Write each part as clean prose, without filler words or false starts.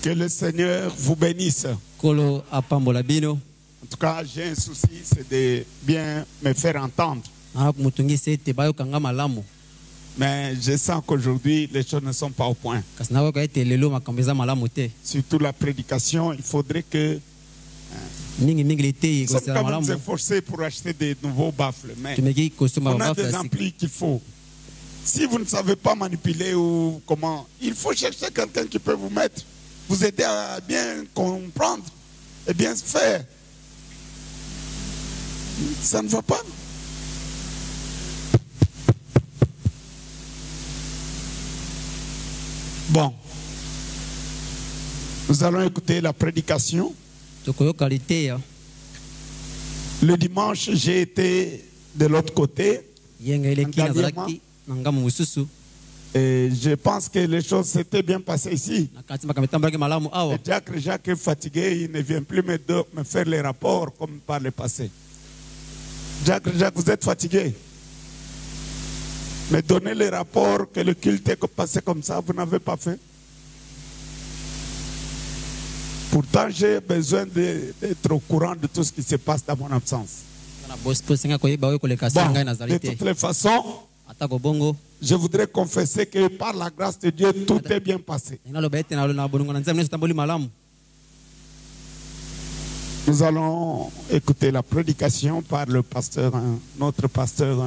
Que le Seigneur vous bénisse. Kolo apambola bino. En tout cas, j'ai un souci, c'est de bien me faire entendre. Mais je sens qu'aujourd'hui, les choses ne sont pas au point. Surtout la prédication, il faudrait que nous sommes efforcés pour acheter des nouveaux baffles. Mais on a des amplis qu'il faut. Si vous ne savez pas manipuler ou comment, il faut chercher quelqu'un qui peut vous mettre, vous aider à bien comprendre et bien faire. Ça ne va pas. Bon. Nous allons écouter la prédication. Le dimanche, j'ai été de l'autre côté. Et je pense que les choses s'étaient bien passées ici. Et Jacques est fatigué, il ne vient plus me faire les rapports comme par le passé. Jacques, vous êtes fatigué. Mais donnez les rapports que le culte est passé comme ça, vous n'avez pas fait. Pourtant, j'ai besoin d'être au courant de tout ce qui se passe dans mon absence. Bon, de toutes les façons, je voudrais confesser que par la grâce de Dieu, tout est bien passé. Nous allons écouter la prédication par le pasteur, notre pasteur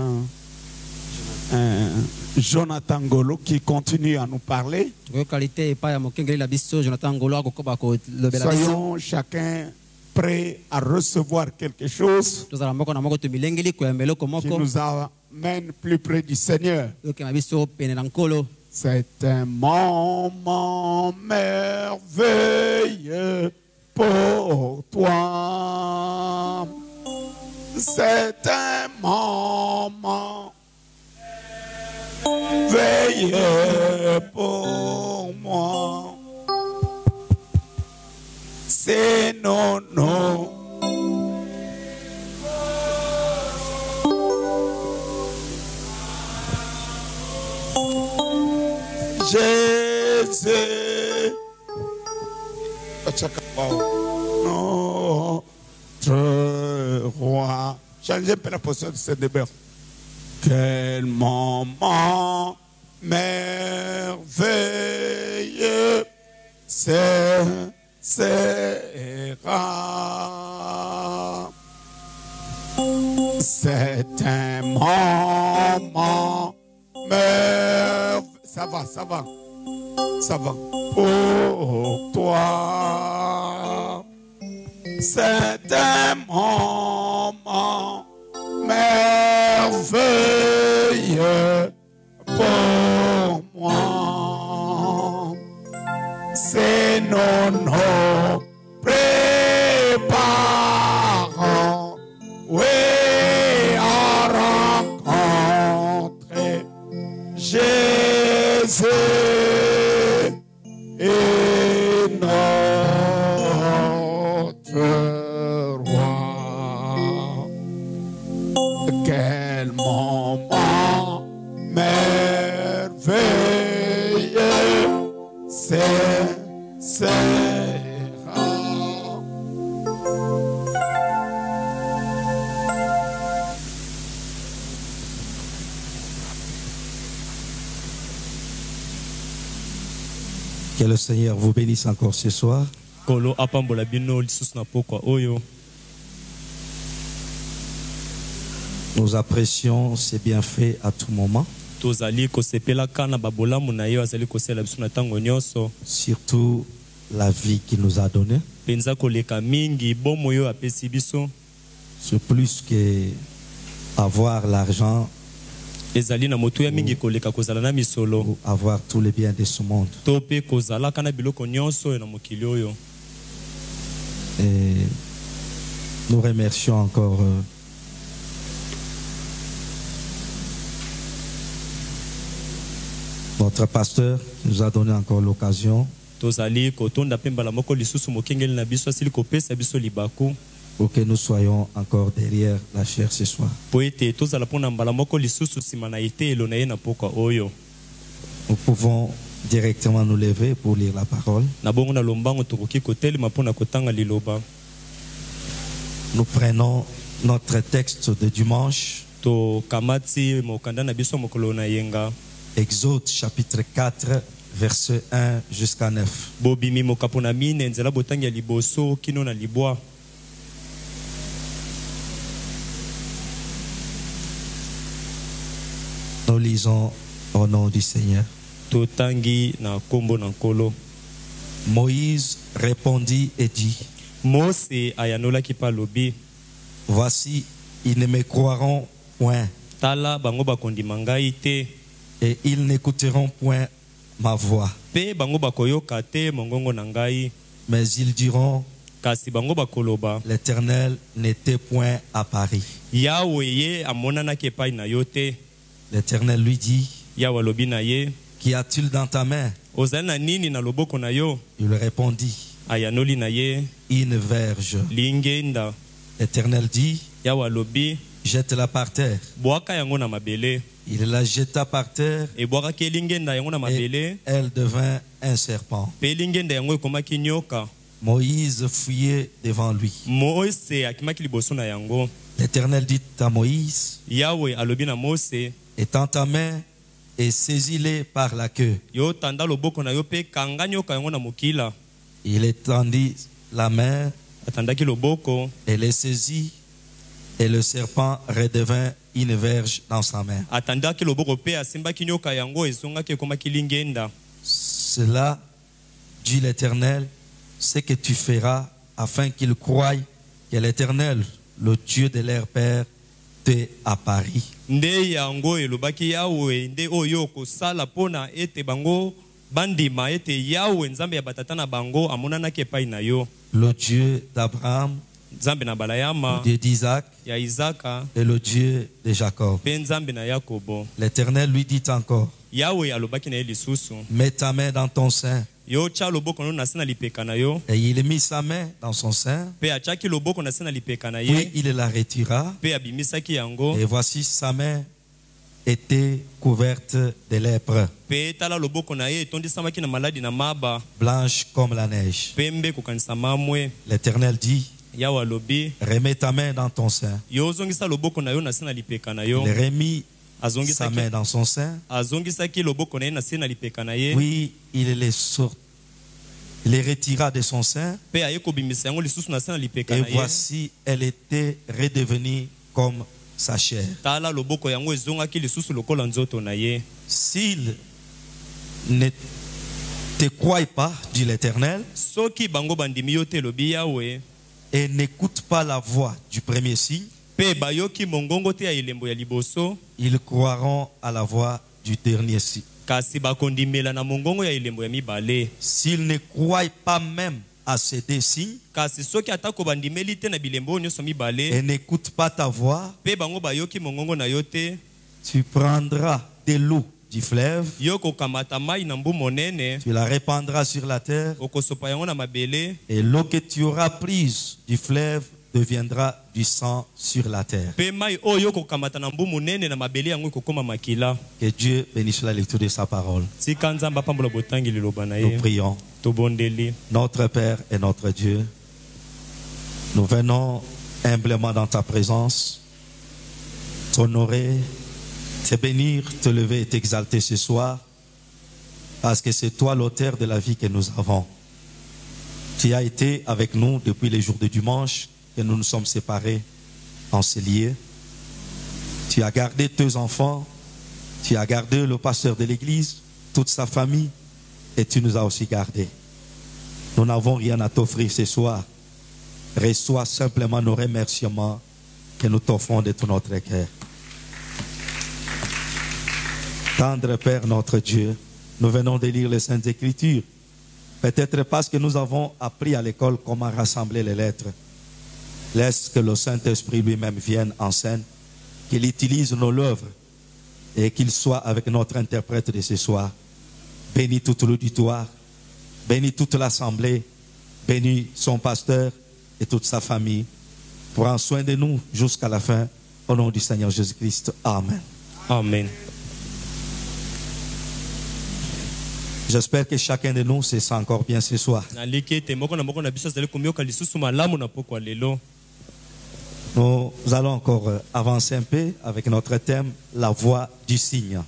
Jonathan Ngolo, qui continue à nous parler. Soyons chacun prêts à recevoir quelque chose qui nous amène plus près du Seigneur. C'est un moment merveilleux pour toi. C'est un moment merveilleux pour moi. C'est non, non. Jésus, notre roi. Changez un peu la position de ce débat. Quel moment merveilleux sera. C'est un moment merveilleux. Ça va, ça va. Ça va. Pour toi. C'est un moment merveilleux pour moi. C'est nos préparants, oui, à rencontrer Jésus et notre roi. Quel moment merveilleux sera. Que le Seigneur vous bénisse encore ce soir. Nous apprécions ses bienfaits à tout moment. Surtout la vie qu'il nous a donnée. C'est plus que avoir l'argent ou avoir tous les biens de ce monde. Et nous remercions encore notre pasteur qui nous a donné encore l'occasion pour que nous soyons encore derrière la chair ce soir. Nous pouvons directement nous lever pour lire la parole. Nous prenons notre texte de dimanche. Exode chapitre 4, verset 1 jusqu'à 9. Nous lisons au nom du Seigneur. Moïse répondit et dit: voici, ils ne me croiront point, et ils n'écouteront point ma voix. Mais ils diront: l'Éternel n'était point à Paris. L'Éternel lui dit: qu'y a-t-il dans ta main? Il répondit: une verge. L'Éternel dit: jette-la par terre. Il la jeta par terre et elle devint un serpent. Moïse fuyait devant lui. L'Éternel dit à Moïse: étends ta main et saisis-les par la queue. Il étendit la main et les saisit, et le serpent redevint une verge dans sa main. Cela, dit l'Éternel, c'est que tu feras afin qu'ils croient que l'Éternel, le Dieu de leur père, t'est à Paris. Le Dieu d'Abraham, le Dieu d'Isaac et le Dieu de Jacob. L'Éternel lui dit encore: mets ta main dans ton sein. Et il mit sa main dans son sein. Puis il la retira. Et voici, sa main était couverte de lèpre, blanche comme la neige. L'Éternel dit: remets ta main dans ton sein. Il remit sa main dans son sein. Oui, il les retira de son sein. Et voici, elle était redevenue comme sa chair. S'ils ne te croient pas, dit l'Éternel, et n'écoutent pas la voix du premier signe, ils croiront à la voix du dernier signe. S'ils ne croient pas même à ces deux signes et n'écoutent pas ta voix, tu prendras de l'eau du fleuve, tu la répandras sur la terre, et l'eau que tu auras prise du fleuve deviendra du sang sur la terre. Que Dieu bénisse la lecture de sa parole. Nous prions. Notre Père et notre Dieu, nous venons humblement dans ta présence, t'honorer, te bénir, te lever et t'exalter ce soir, parce que c'est toi l'auteur de la vie que nous avons. Tu as été avec nous depuis les jours de dimanche que nous nous sommes séparés en ces lieux. Tu as gardé tes enfants, tu as gardé le pasteur de l'église, toute sa famille, et tu nous as aussi gardés. Nous n'avons rien à t'offrir ce soir. Reçois simplement nos remerciements que nous t'offrons de tout notre cœur. Tendre Père notre Dieu, nous venons de lire les Saintes Écritures. Peut-être parce que nous avons appris à l'école comment rassembler les lettres. Laisse que le Saint-Esprit lui-même vienne en scène, qu'il utilise nos œuvres et qu'il soit avec notre interprète de ce soir. Bénis tout l'auditoire, bénis toute l'assemblée, bénis son pasteur et toute sa famille. Prends soin de nous jusqu'à la fin. Au nom du Seigneur Jésus-Christ. Amen. Amen. J'espère que chacun de nous se sent encore bien ce soir. Nous allons encore avancer un peu avec notre thème, la voix du cygne.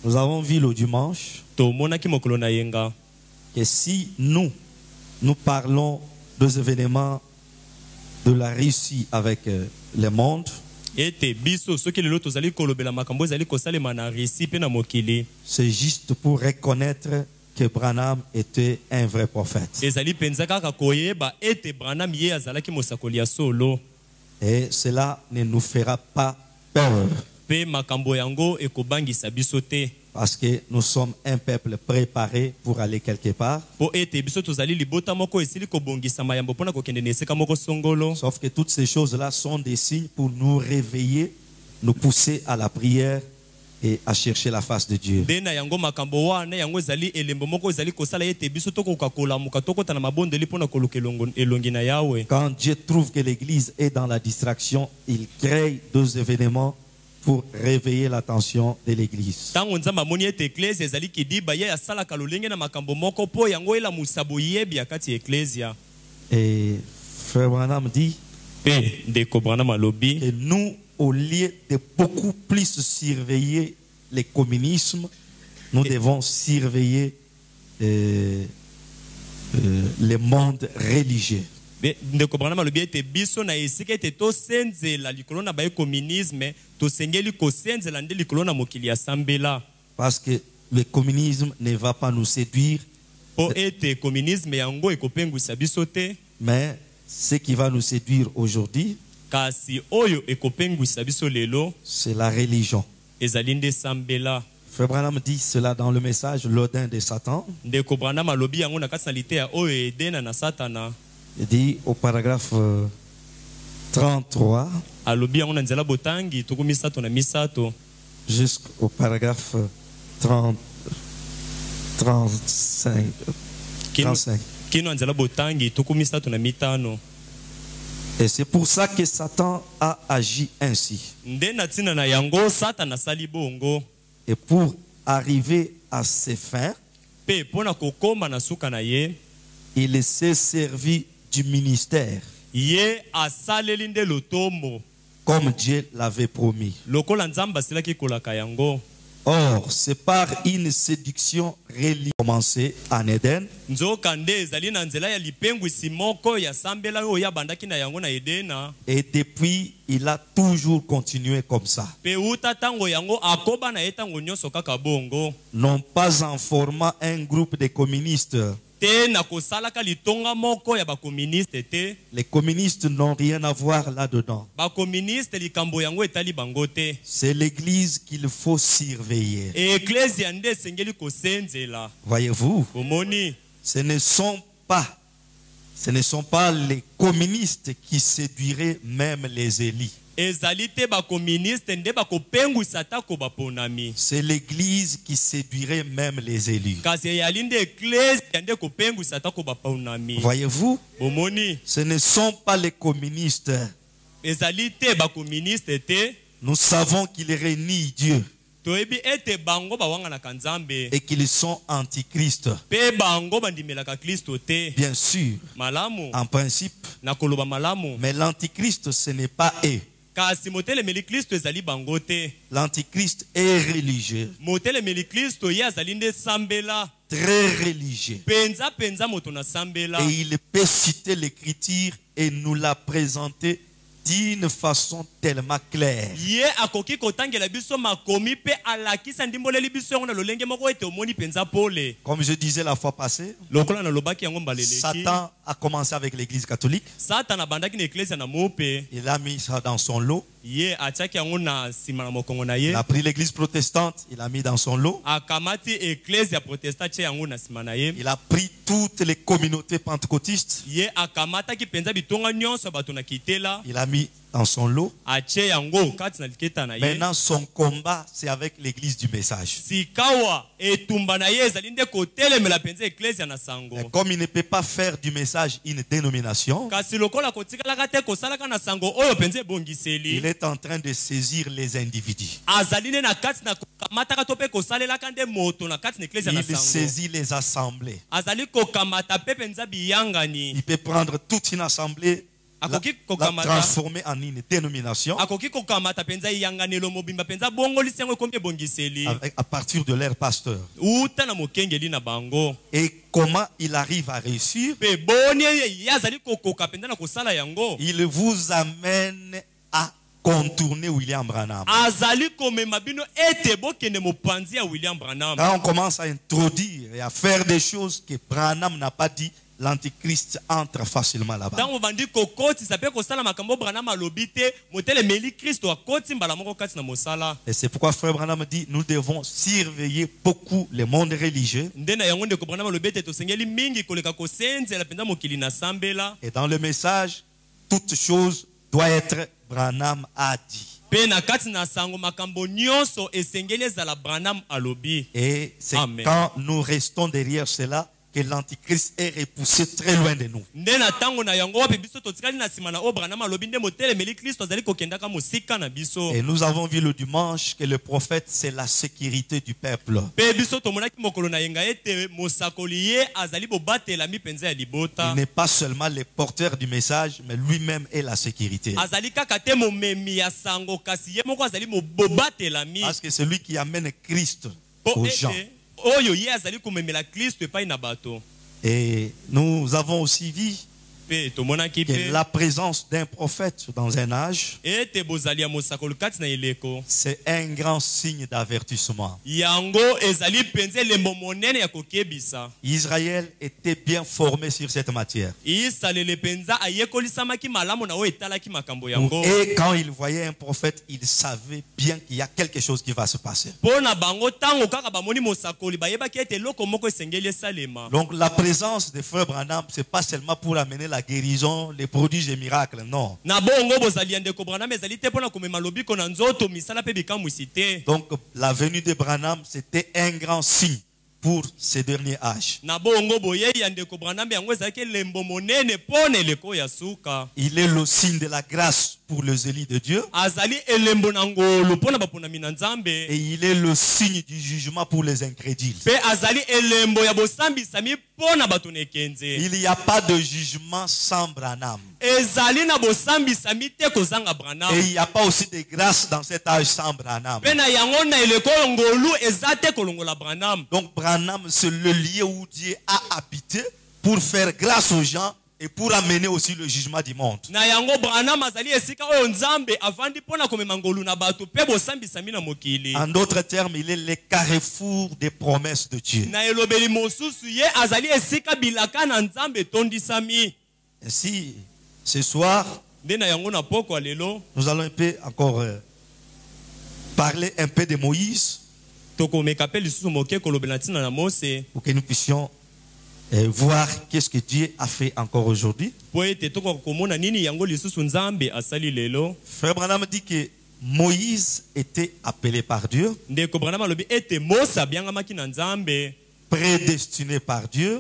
Nous avons vu le dimanche que si nous parlons des événements de la Russie avec le monde, c'est juste pour reconnaître que Branham était un vrai prophète. Et cela ne nous fera pas peur. Parce que nous sommes un peuple préparé pour aller quelque part. Sauf que toutes ces choses-là sont des signes pour nous réveiller, nous pousser à la prière et à chercher la face de Dieu. Quand Dieu trouve que l'Église est dans la distraction, il crée deux événements pour réveiller l'attention de l'Église. Et Frère Branham dit que nous, au lieu de beaucoup plus surveiller le communisme, nous devons surveiller le monde religieux. Parce que le communisme ne va pas nous séduire. Mais ce qui va nous séduire aujourd'hui, c'est la religion. Frère Branham dit cela dans le message L'Odin de Satan. Il dit au paragraphe 33 jusqu'au paragraphe 35. Et c'est pour ça que Satan a agi ainsi. Et pour arriver à ses fins, il s'est servi du ministère comme Dieu l'avait promis. Or, c'est par une séduction religieuse commencée en Éden. Et depuis, il a toujours continué comme ça. Non pas en formant un groupe de communistes. Les communistes n'ont rien à voir là-dedans. C'est l'Église qu'il faut surveiller. Voyez-vous, ce ne sont pas les communistes qui séduiraient même les élites. C'est l'Église qui séduirait même les élus. Voyez-vous, ce ne sont pas les communistes. Nous savons qu'ils renient Dieu et qu'ils sont antichristes. Bien sûr, en principe, mais l'antichrist, ce n'est pas eux. L'antichrist est religieux, très religieux, et il peut citer l'écriture et nous la présenter d'une façon tellement claire. Comme je disais la fois passée, Satan a commencé avec l'église catholique. Il a mis ça dans son lot. Il a pris l'église protestante, il a mis dans son lot. Il a pris toutes les communautés pentecôtistes. Il a mis dans son lot. Maintenant, son combat, c'est avec l'église du message. Et comme il ne peut pas faire du message une dénomination, il est en train de saisir les individus. Il saisit les assemblées. Il peut prendre toute une assemblée, la transformer en une dénomination à partir de leur pasteur. Et comment il arrive à réussir? Il vous amène à contourner William Branham. Quand on commence à introduire et à faire des choses que Branham n'a pas dit, l'antichrist entre facilement là-bas. Et c'est pourquoi frère Branham dit, nous devons surveiller beaucoup le monde religieux. Et dans le message, toute chose doit être Branham a dit. Et c'est quand nous restons derrière cela que l'antichrist est repoussé très loin de nous. Et nous avons vu le dimanche que le prophète, c'est la sécurité du peuple. Il n'est pas seulement le porteur du message, mais lui-même est la sécurité. Parce que c'est lui qui amène Christ aux gens. Et nous avons aussi vu que la présence d'un prophète dans un âge, c'est un grand signe d'avertissement. Israël était bien formé sur cette matière. Et quand il voyait un prophète, il savait bien qu'il y a quelque chose qui va se passer. Donc la présence de Frère Branham, ce n'est pas seulement pour amener la guérison, les prodiges et miracles, non. Donc la venue de Branham, c'était un grand signe pour ces derniers âges. Il est le signe de la grâce pour les élus de Dieu. Et il est le signe du jugement pour les incrédules. Il n'y a pas de jugement sans Branham. Et il n'y a pas aussi de grâce dans cet âge sans Branham. Donc Branham, c'est le lieu où Dieu a habité pour faire grâce aux gens et pour amener aussi le jugement du monde. En d'autres termes, il est le carrefour des promesses de Dieu. Ainsi, ce soir, nous allons un peu encore parler un peu de Moïse pour que nous puissions voir qu'est-ce que Dieu a fait encore aujourd'hui. Frère Branham dit que Moïse était appelé par Dieu, prédestiné par Dieu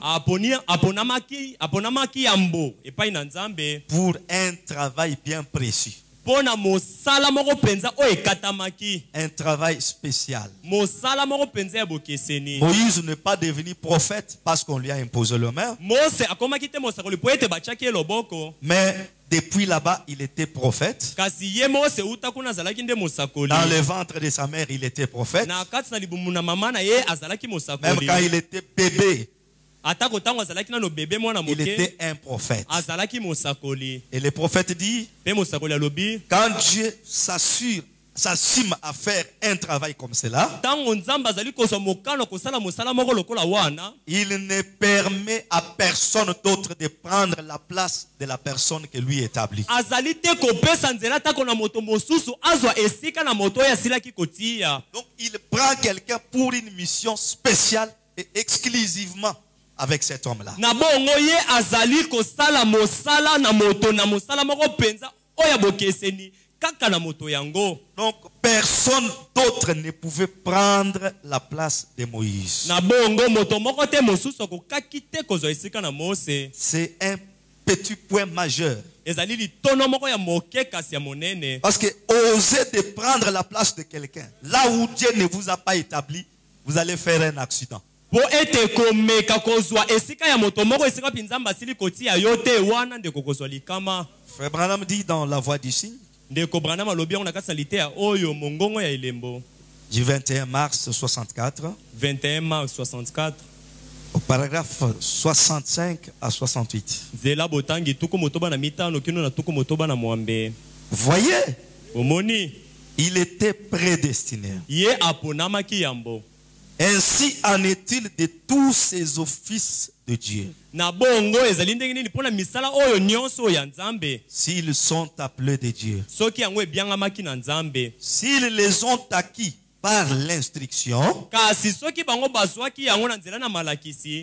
pour un travail bien précis. Un travail spécial. Moïse n'est pas devenu prophète parce qu'on lui a imposé le main. Mais depuis là-bas, il était prophète. Dans le ventre de sa mère, il était prophète. Même quand il était bébé, il était un prophète. Et le prophète dit, quand Dieu s'assume à faire un travail comme cela, il ne permet à personne d'autre de prendre la place de la personne que lui établit. Donc il prend quelqu'un pour une mission spéciale et exclusivement avec cet homme-là. Donc personne d'autre ne pouvait prendre la place de Moïse. C'est un petit point majeur. Parce que osez de prendre la place de quelqu'un là où Dieu ne vous a pas établi, vous allez faire un accident. Frère Branham dit dans La Voix du Signe du 21 mars 64, 21 mars 64, au paragraphe 65 à 68. Voyez, il était prédestiné. Ainsi en est-il de tous ces offices de Dieu. S'ils sont appelés de Dieu, s'ils les ont acquis par l'instruction,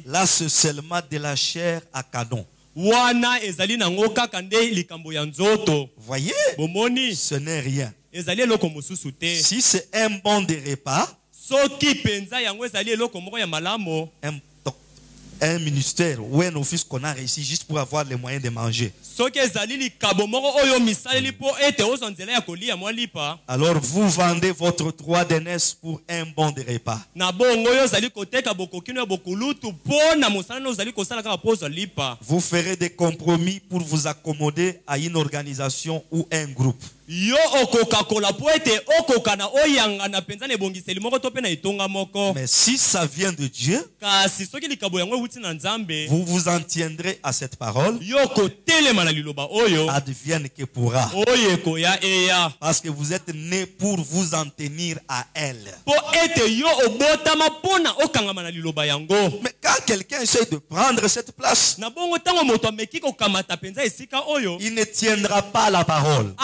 là c'est seulement de la chair à canon. Voyez, ce n'est rien. Si c'est un bon de repas, un ministère ou un office qu'on a réussi juste pour avoir les moyens de manger, alors vous vendez votre droit d'aînesse pour un bon de repas. Vous ferez des compromis pour vous accommoder à une organisation ou un groupe. Mais si ça vient de Dieu, vous vous en tiendrez à cette parole. Advienne que pourra. Parce que vous êtes nés pour vous en tenir à elle. Mais quand quelqu'un essaie de prendre cette place, il ne tiendra pas la parole.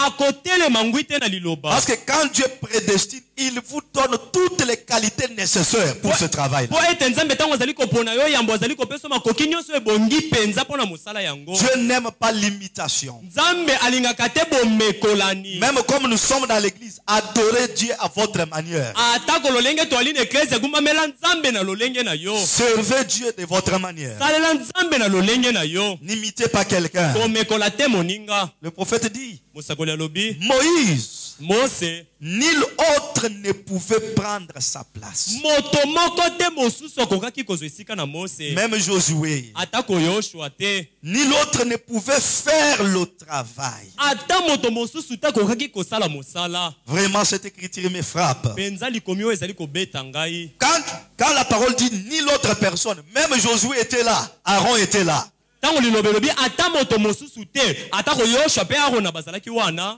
Parce que quand Dieu prédestine, il vous donne toutes les qualités nécessaires pour ce travail. Dieu n'aime pas l'imitation. Même comme nous sommes dans l'église, adorez Dieu à votre manière. Servez Dieu de votre manière. N'imitez pas quelqu'un. Le prophète dit, Moïse, nul autre ne pouvait prendre sa place. Même Josué, nul autre ne pouvait faire le travail. Vraiment, cette écriture me frappe. Quand la parole dit nul autre personne, même Josué était là, Aaron était là.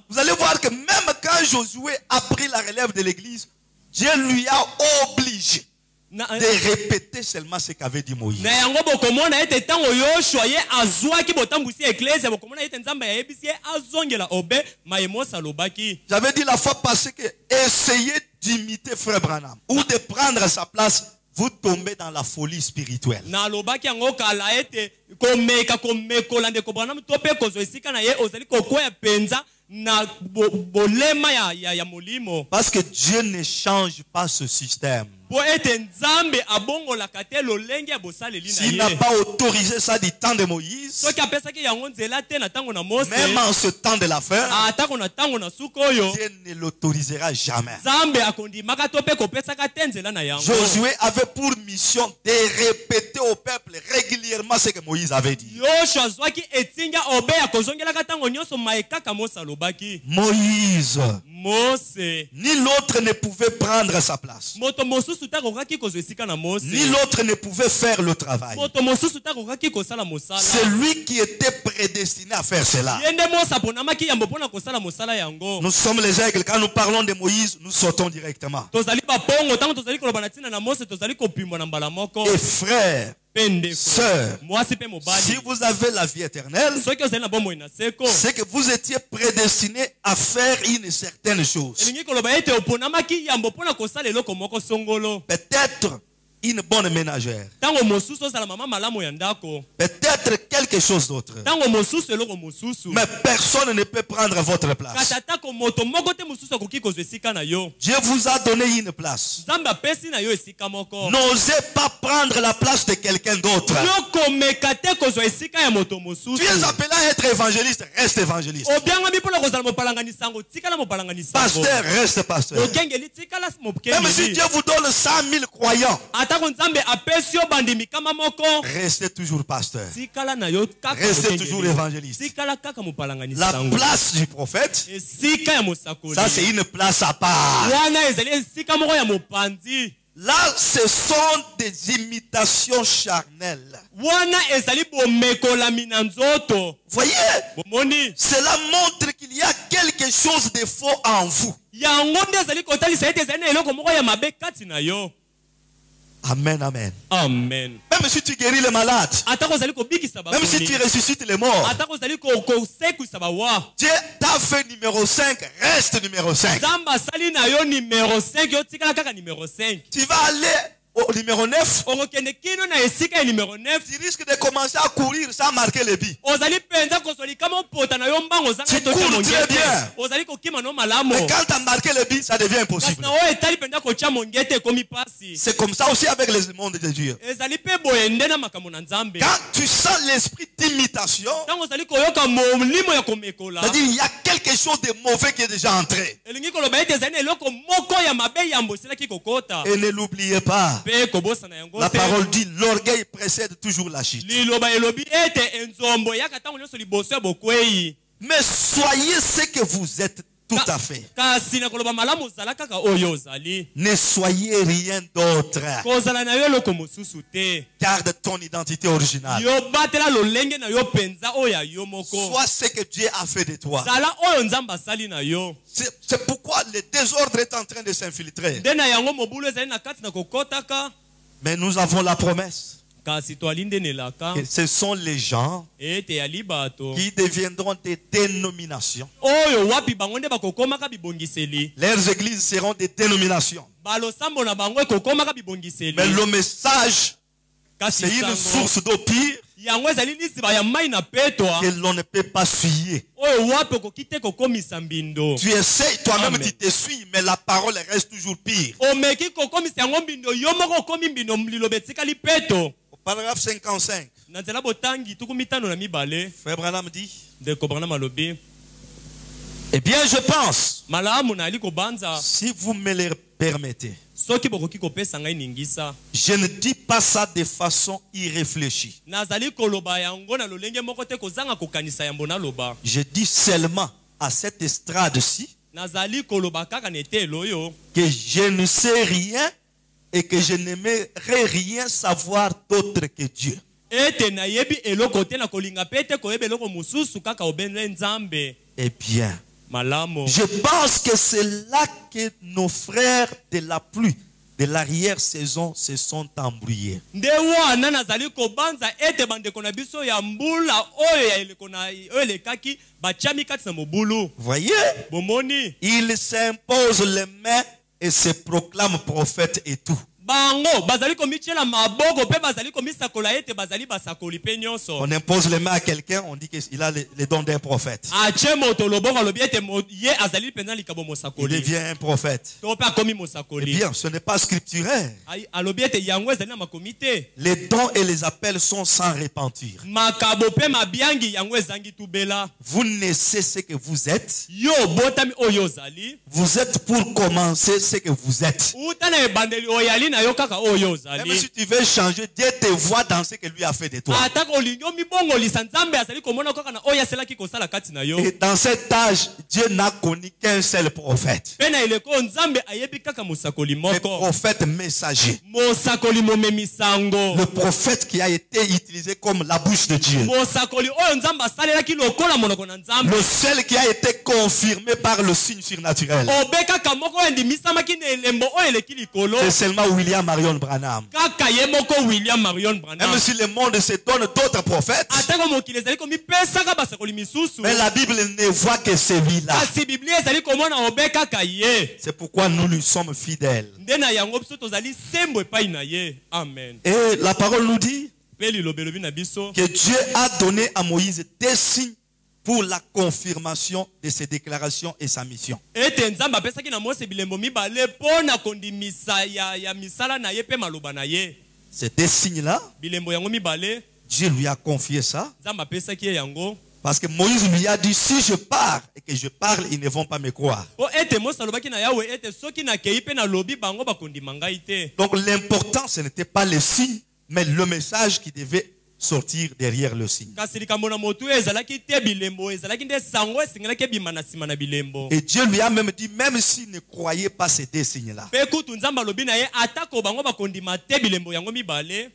Vous allez voir que même quand Josué a pris la relève de l'église, Dieu lui a obligé de répéter seulement ce qu'avait dit Moïse. J'avais dit la fois passée que essayez d'imiter Frère Branham ou de prendre sa place, vous tombez dans la folie spirituelle. Parce que Dieu ne change pas ce système. S'il n'a pas autorisé ça du temps de Moïse, même en ce temps de l'affaire, Dieu ne l'autorisera jamais. Josué avait pour mission de répéter au peuple régulièrement ce que Moïse avait dit. Moïse, ni l'autre ne pouvait prendre sa place. Ni l'autre ne pouvait faire le travail. C'est lui qui était prédestiné à faire cela. Nous sommes les aigles. Quand nous parlons de Moïse, nous sautons directement. Et frères, sœurs, si vous avez la vie éternelle, c'est que vous étiez prédestinés à faire une certaine chose. Peut-être une bonne ménagère. Peut-être quelque chose d'autre. Mais personne ne peut prendre votre place. Dieu vous a donné une place. N'osez pas prendre la place de quelqu'un d'autre. Tu es appelé à être évangéliste, reste évangéliste. Pasteur, reste pasteur. Même si Dieu vous donne 100 000 croyants, restez toujours pasteur. Restez toujours évangéliste. La place du prophète, ça c'est une place à part. Là, ce sont des imitations charnelles. Voyez, cela montre qu'il y a quelque chose de faux en vous. Amen, amen. Amen. Même si tu guéris les malades, même si tu ressuscites les morts, Dieu t'a fait numéro 5, reste numéro 5. Tu vas aller au numéro 9, tu risques de commencer à courir sans marquer les billes. Tu cours très bien. Mais quand tu as marqué les billes, ça devient impossible. C'est comme ça aussi avec le monde de Dieu. Quand tu sens l'esprit d'imitation, c'est-à-dire il y a quelque chose de mauvais qui est déjà entré. Et ne l'oubliez pas. La parole dit l'orgueil précède toujours la chute. Mais soyez ce que vous êtes tout à fait. Ne soyez rien d'autre. Garde ton identité originale. Sois ce que Dieu a fait de toi. C'est pourquoi le désordre est en train de s'infiltrer. Mais nous avons la promesse. Et ce sont les gens qui deviendront des dénominations. Leurs églises seront des dénominations. Mais le message, c'est une source d'eau pire que l'on ne peut pas suyer. Tu essaies, toi-même tu te suis, mais la parole reste toujours pire. Paragraphe 55. Frère Branham dit, eh bien je pense, si vous me le permettez, je ne dis pas ça de façon irréfléchie. Je dis seulement à cette estrade-ci que je ne sais rien et que je n'aimerais rien savoir d'autre que Dieu. Eh bien, je pense que c'est là que nos frères de la pluie, de l'arrière-saison, se sont embrouillés. Voyez, ils s'imposent les mains et se proclament prophètes et tout. On impose les mains à quelqu'un, on dit qu'il a les dons d'un prophète. Il devient un prophète. Eh bien, ce n'est pas scripturaire. Les dons et les appels sont sans repentir. Vous naissez ce que vous êtes. Vous êtes pour commencer ce que vous êtes. Même si tu veux changer, Dieu te voit dans ce que lui a fait de toi. Et dans cet âge, Dieu n'a connu qu'un seul prophète. Le prophète messager. Le prophète qui a été utilisé comme la bouche de Dieu. Le seul qui a été confirmé par le signe surnaturel. C'est seulement William William Marion Branham. Même si le monde se donne d'autres prophètes, mais la Bible ne voit que celui-là. C'est pourquoi nous lui sommes fidèles. Et la parole nous dit que Dieu a donné à Moïse des signes pour la confirmation de ses déclarations et sa mission. Ces deux signes-là, Dieu lui a confié ça. Parce que Moïse lui a dit, si je pars et que je parle, ils ne vont pas me croire. Donc l'important, ce n'était pas le signe, mais le message qui devait sortir derrière le signe. Et Dieu lui a même dit, même s'il ne croyait pas ces deux signes-là,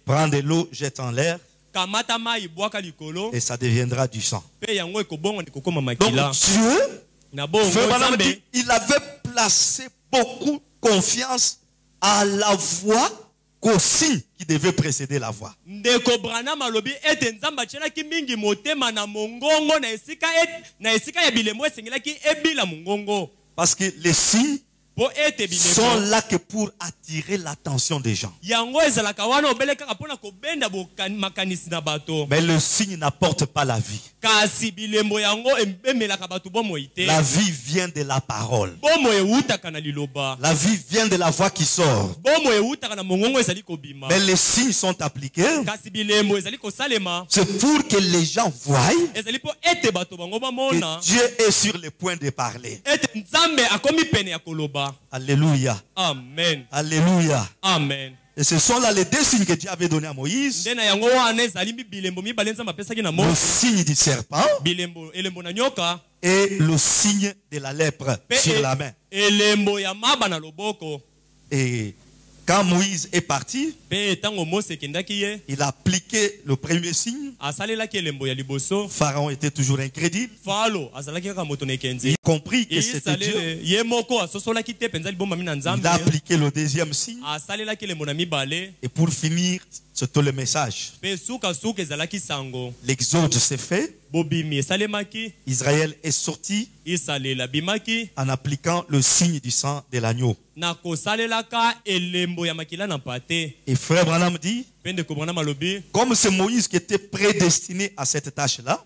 prends de l'eau, jette en l'air, et ça deviendra du sang. Donc Dieu, il avait placé beaucoup de confiance à la voix qu'au signe qui devait précéder la voix. Parce que les signes sont là que pour attirer l'attention des gens. Mais le signe n'apporte pas la vie. La vie vient de la parole. La vie vient de la voix qui sort. Mais les signes sont appliqués. C'est pour que les gens voient que Dieu est sur le point de parler. Alléluia. Amen. Alléluia. Amen. Et ce sont là les deux signes que Dieu avait donnés à Moïse. Le signe du serpent et le signe de la lèpre sur la main. Et quand Moïse est parti, il a appliqué le premier signe. Pharaon était toujours incrédule. Il a compris que c'était Dieu. Il a appliqué le deuxième signe. Et pour finir, c'est tout le message. L'exode s'est fait. Israël est sorti en appliquant le signe du sang de l'agneau. Et frère Branham dit, comme c'est Moïse qui était prédestiné à cette tâche-là,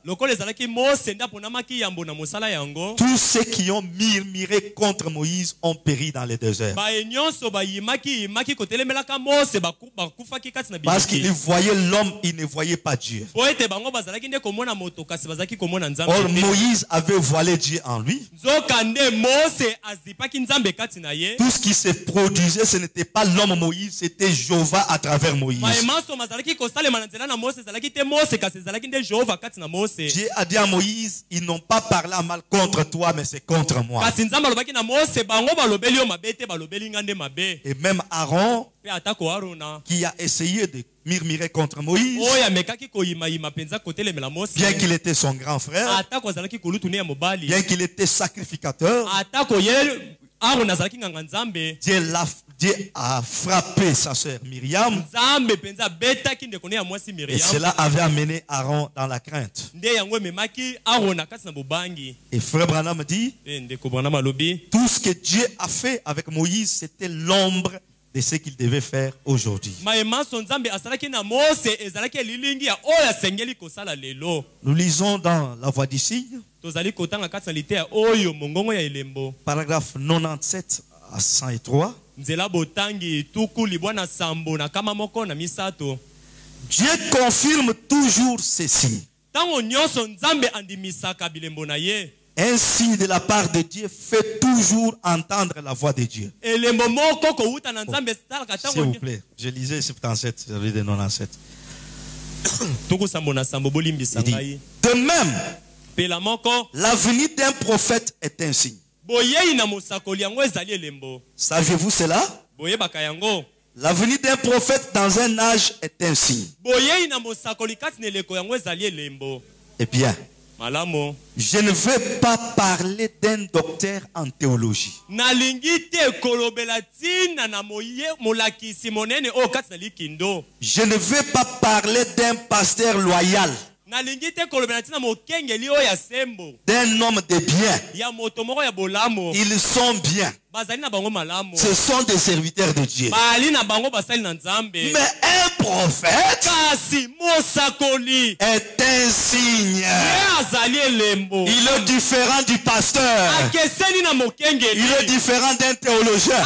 tous ceux qui ont murmuré contre Moïse ont péri dans les déserts. Parce qu'ils voyaient l'homme, ils ne voyaient pas Dieu. Or, Moïse avait voilé Dieu en lui. Tout ce qui se produisait, ce n'était pas l'homme Moïse, c'était Jéhovah à travers Moïse. Dieu a dit à Moïse, ils n'ont pas parlé à mal contre toi, mais c'est contre moi. Et même Aaron, qui a essayé de murmurer contre Moïse, bien qu'il était son grand frère, bien qu'il était sacrificateur, Dieu a frappé sa sœur Myriam, et cela avait amené Aaron dans la crainte. Et frère Branham dit, tout ce que Dieu a fait avec Moïse, c'était l'ombre de ce qu'il devait faire aujourd'hui. Nous lisons dans la voie du signe, paragraphe 97 à 103. Dieu confirme toujours ces signes. Un signe de la part de Dieu fait toujours entendre la voix de Dieu. S'il vous plaît, je lisais 77, je lis de 97. Il dit, de même, la venue d'un prophète est un signe. Savez-vous cela? La venue d'un prophète dans un âge est un signe. Eh bien, Malamo. Je ne veux pas parler d'un docteur en théologie. Je ne veux pas parler d'un pasteur loyal. D'un homme de bien. Ils sont bien. Ce sont des serviteurs de Dieu. Mais un prophète est un signe. Il est différent du pasteur. Il est différent d'un théologien.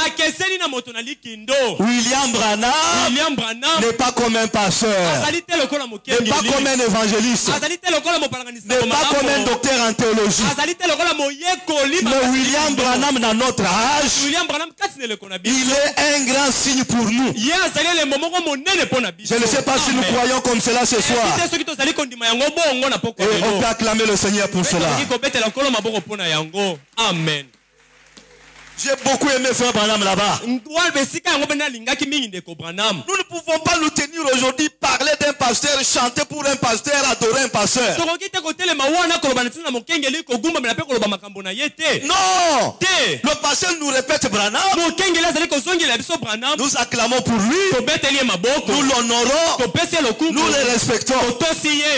William Branham n'est pas comme un pasteur. N'est pas comme un évangéliste. N'est pas comme un docteur en théologie. Mais William Branham, dans notre âge, il est un grand signe pour nous. Je ne sais pas si nous croyons comme cela ce soir. Et on peut acclamer le Seigneur pour cela. Amen. J'ai beaucoup aimé Frère Branham là-bas. Nous ne pouvons pas nous tenir aujourd'hui, parler d'un pasteur, chanter pour un pasteur, adorer un pasteur. Non! Le pasteur nous répète Branham. Nous acclamons pour lui. Nous l'honorons. Nous le respectons.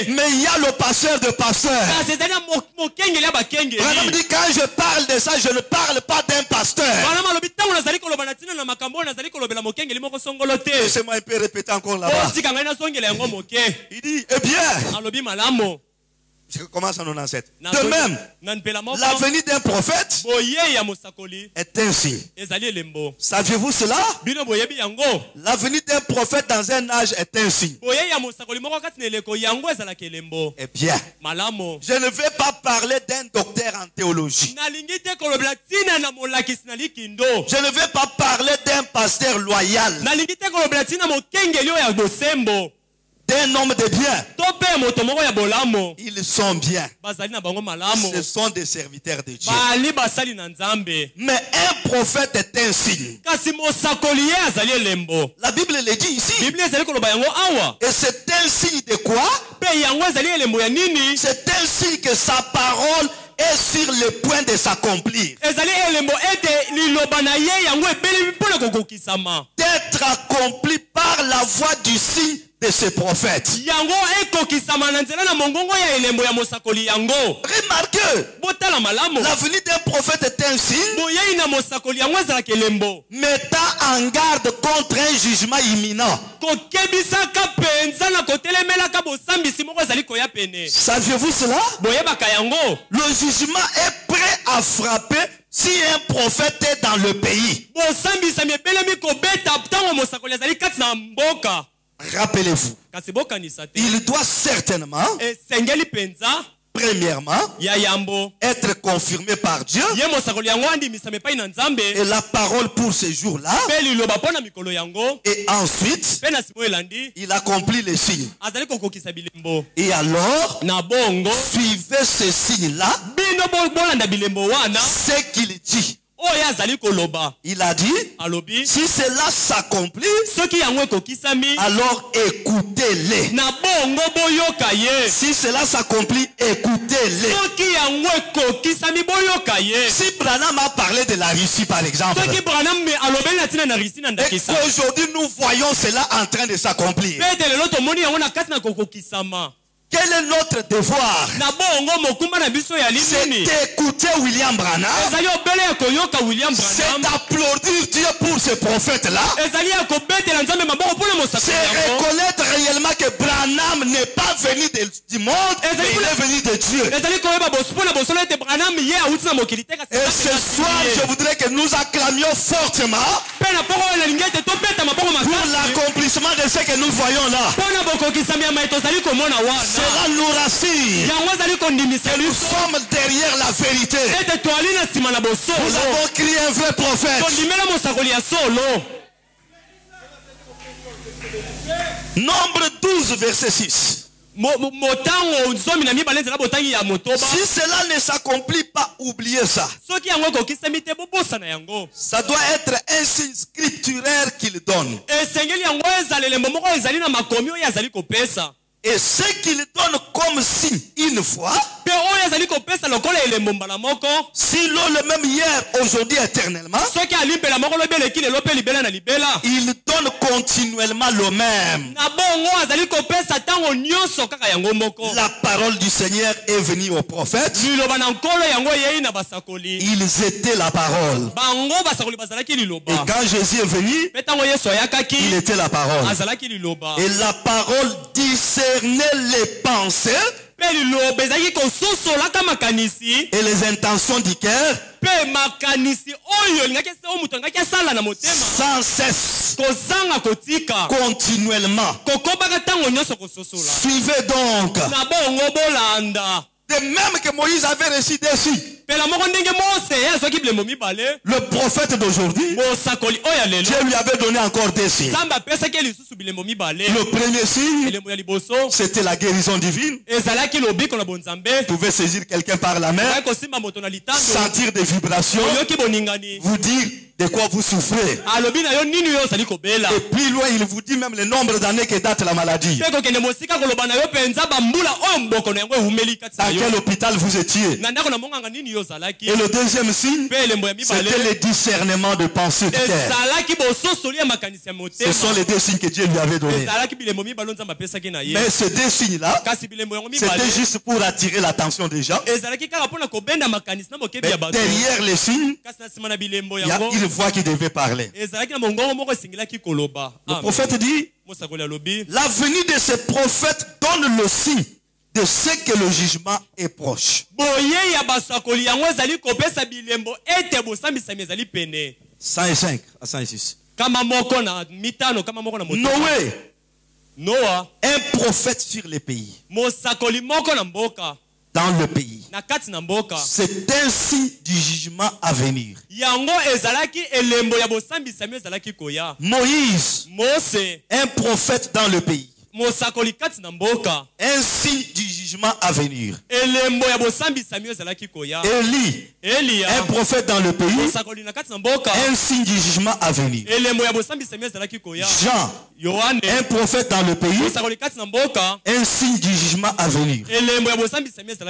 Mais il y a le pasteur de pasteur. Branham dit quand je parle de ça, je ne parle pas d'un pasteur. Laissez-moi un peu répéter encore là-bas. Il dit, eh bien, je commence en 97. De même, la venue d'un prophète est un signe. Saviez-vous cela? La venue d'un prophète dans un âge est un signe. Eh bien, je ne vais pas parler d'un docteur en théologie. Je ne vais pas parler d'un pasteur loyal. D'un homme de bien. Ils sont bien. Ce sont des serviteurs de Dieu. Mais un prophète est un signe. La Bible le dit ici. Et c'est un signe de quoi? C'est un signe que sa parole est sur le point de s'accomplir. D'être accompli par la voix du signe de ce prophète. Remarquez, la venue d'un prophète est un signe mettant en garde contre un jugement imminent. Saviez-vous cela? Le jugement est prêt à frapper si un prophète est dans le pays. Rappelez-vous, il doit certainement, premièrement, être confirmé par Dieu. Et la parole pour ces jours-là. Et ensuite, il accomplit les signes. Et alors, suivez ces signes-là. Ce qu'il dit. Il a dit, si cela s'accomplit, alors écoutez-les. Si cela s'accomplit, écoutez-les. Si Branham a parlé de la Russie, par exemple, et qu'aujourd'hui nous voyons cela en train de s'accomplir, quel est notre devoir? C'est d'écouter William Branham. C'est d'applaudir Dieu pour ce prophète-là. C'est reconnaître réellement que Branham n'est pas venu du monde, mais il est venu de Dieu. Et ce soir, je voudrais que nous acclamions fortement pour l'accomplissement de ce que nous voyons là. Cela nous rassure. Nous sommes derrière la vérité. Nous avons crié un vrai prophète. Nombre 12, verset 6. Si cela ne s'accomplit pas, oubliez ça. Ça doit être un signe scripturaire qu'il donne. Et ce qu'il donne comme signe une fois, Si l'on le même hier, aujourd'hui, éternellement, il donne continuellement le même. La parole du Seigneur est venue au prophète. Ils étaient la parole. Et quand Jésus est venu, il était la parole. Et la parole discernait les pensées et les intentions du cœur sans cesse, continuellement. Suivez donc. De même que Moïse avait reçu des signes, le prophète d'aujourd'hui, Dieu lui avait donné encore des signes. Le premier signe, c'était la guérison divine. Vous pouvez saisir quelqu'un par la main, sentir des vibrations, vous dire de quoi vous souffrez. Et plus loin, il vous dit même le nombre d'années que date la maladie. Dans quel hôpital vous étiez. Et le deuxième signe, c'était le discernement de pensée du cœur. Ce sont les deux signes que Dieu lui avait donnés. Mais ces deux signes-là, c'était juste pour attirer l'attention des gens. Mais derrière les signes, il voit qu'il devait parler. Le prophète dit, la venue de ces prophètes donne le signe de ce que le jugement est proche. 105 à 106. Noé, un prophète sur les pays. Dans le pays. C'est un signe du jugement à venir. Moïse, un prophète dans le pays. Un signe du jugement à venir. Élie, un prophète dans le pays. Un signe du jugement à venir. Jean, un prophète dans le pays. Un signe du jugement à venir.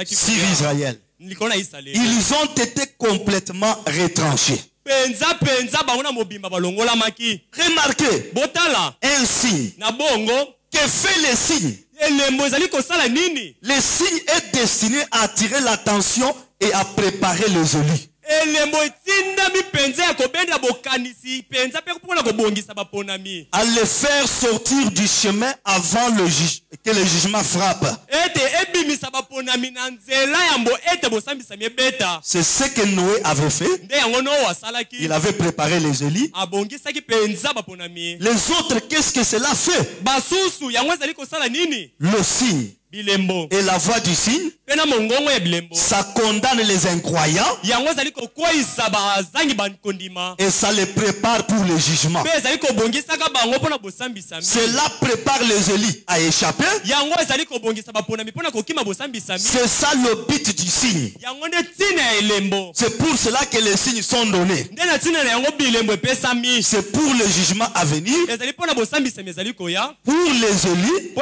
Sur Israël, ils ont été complètement retranchés. Remarquez, un signe. Que fait le signe? Le signe est destiné à attirer l'attention et à préparer les élus. À les faire sortir du chemin avant que le jugement frappe. C'est ce que Noé avait fait. Il avait préparé les élus. Les autres, qu'est-ce que cela fait? Le signe et la voix du signe, ça condamne les incroyants et ça les prépare pour le jugement. Cela prépare les élus à échapper. C'est ça le but du signe. C'est pour cela que les signes sont donnés. C'est pour le jugement à venir. Pour les élus,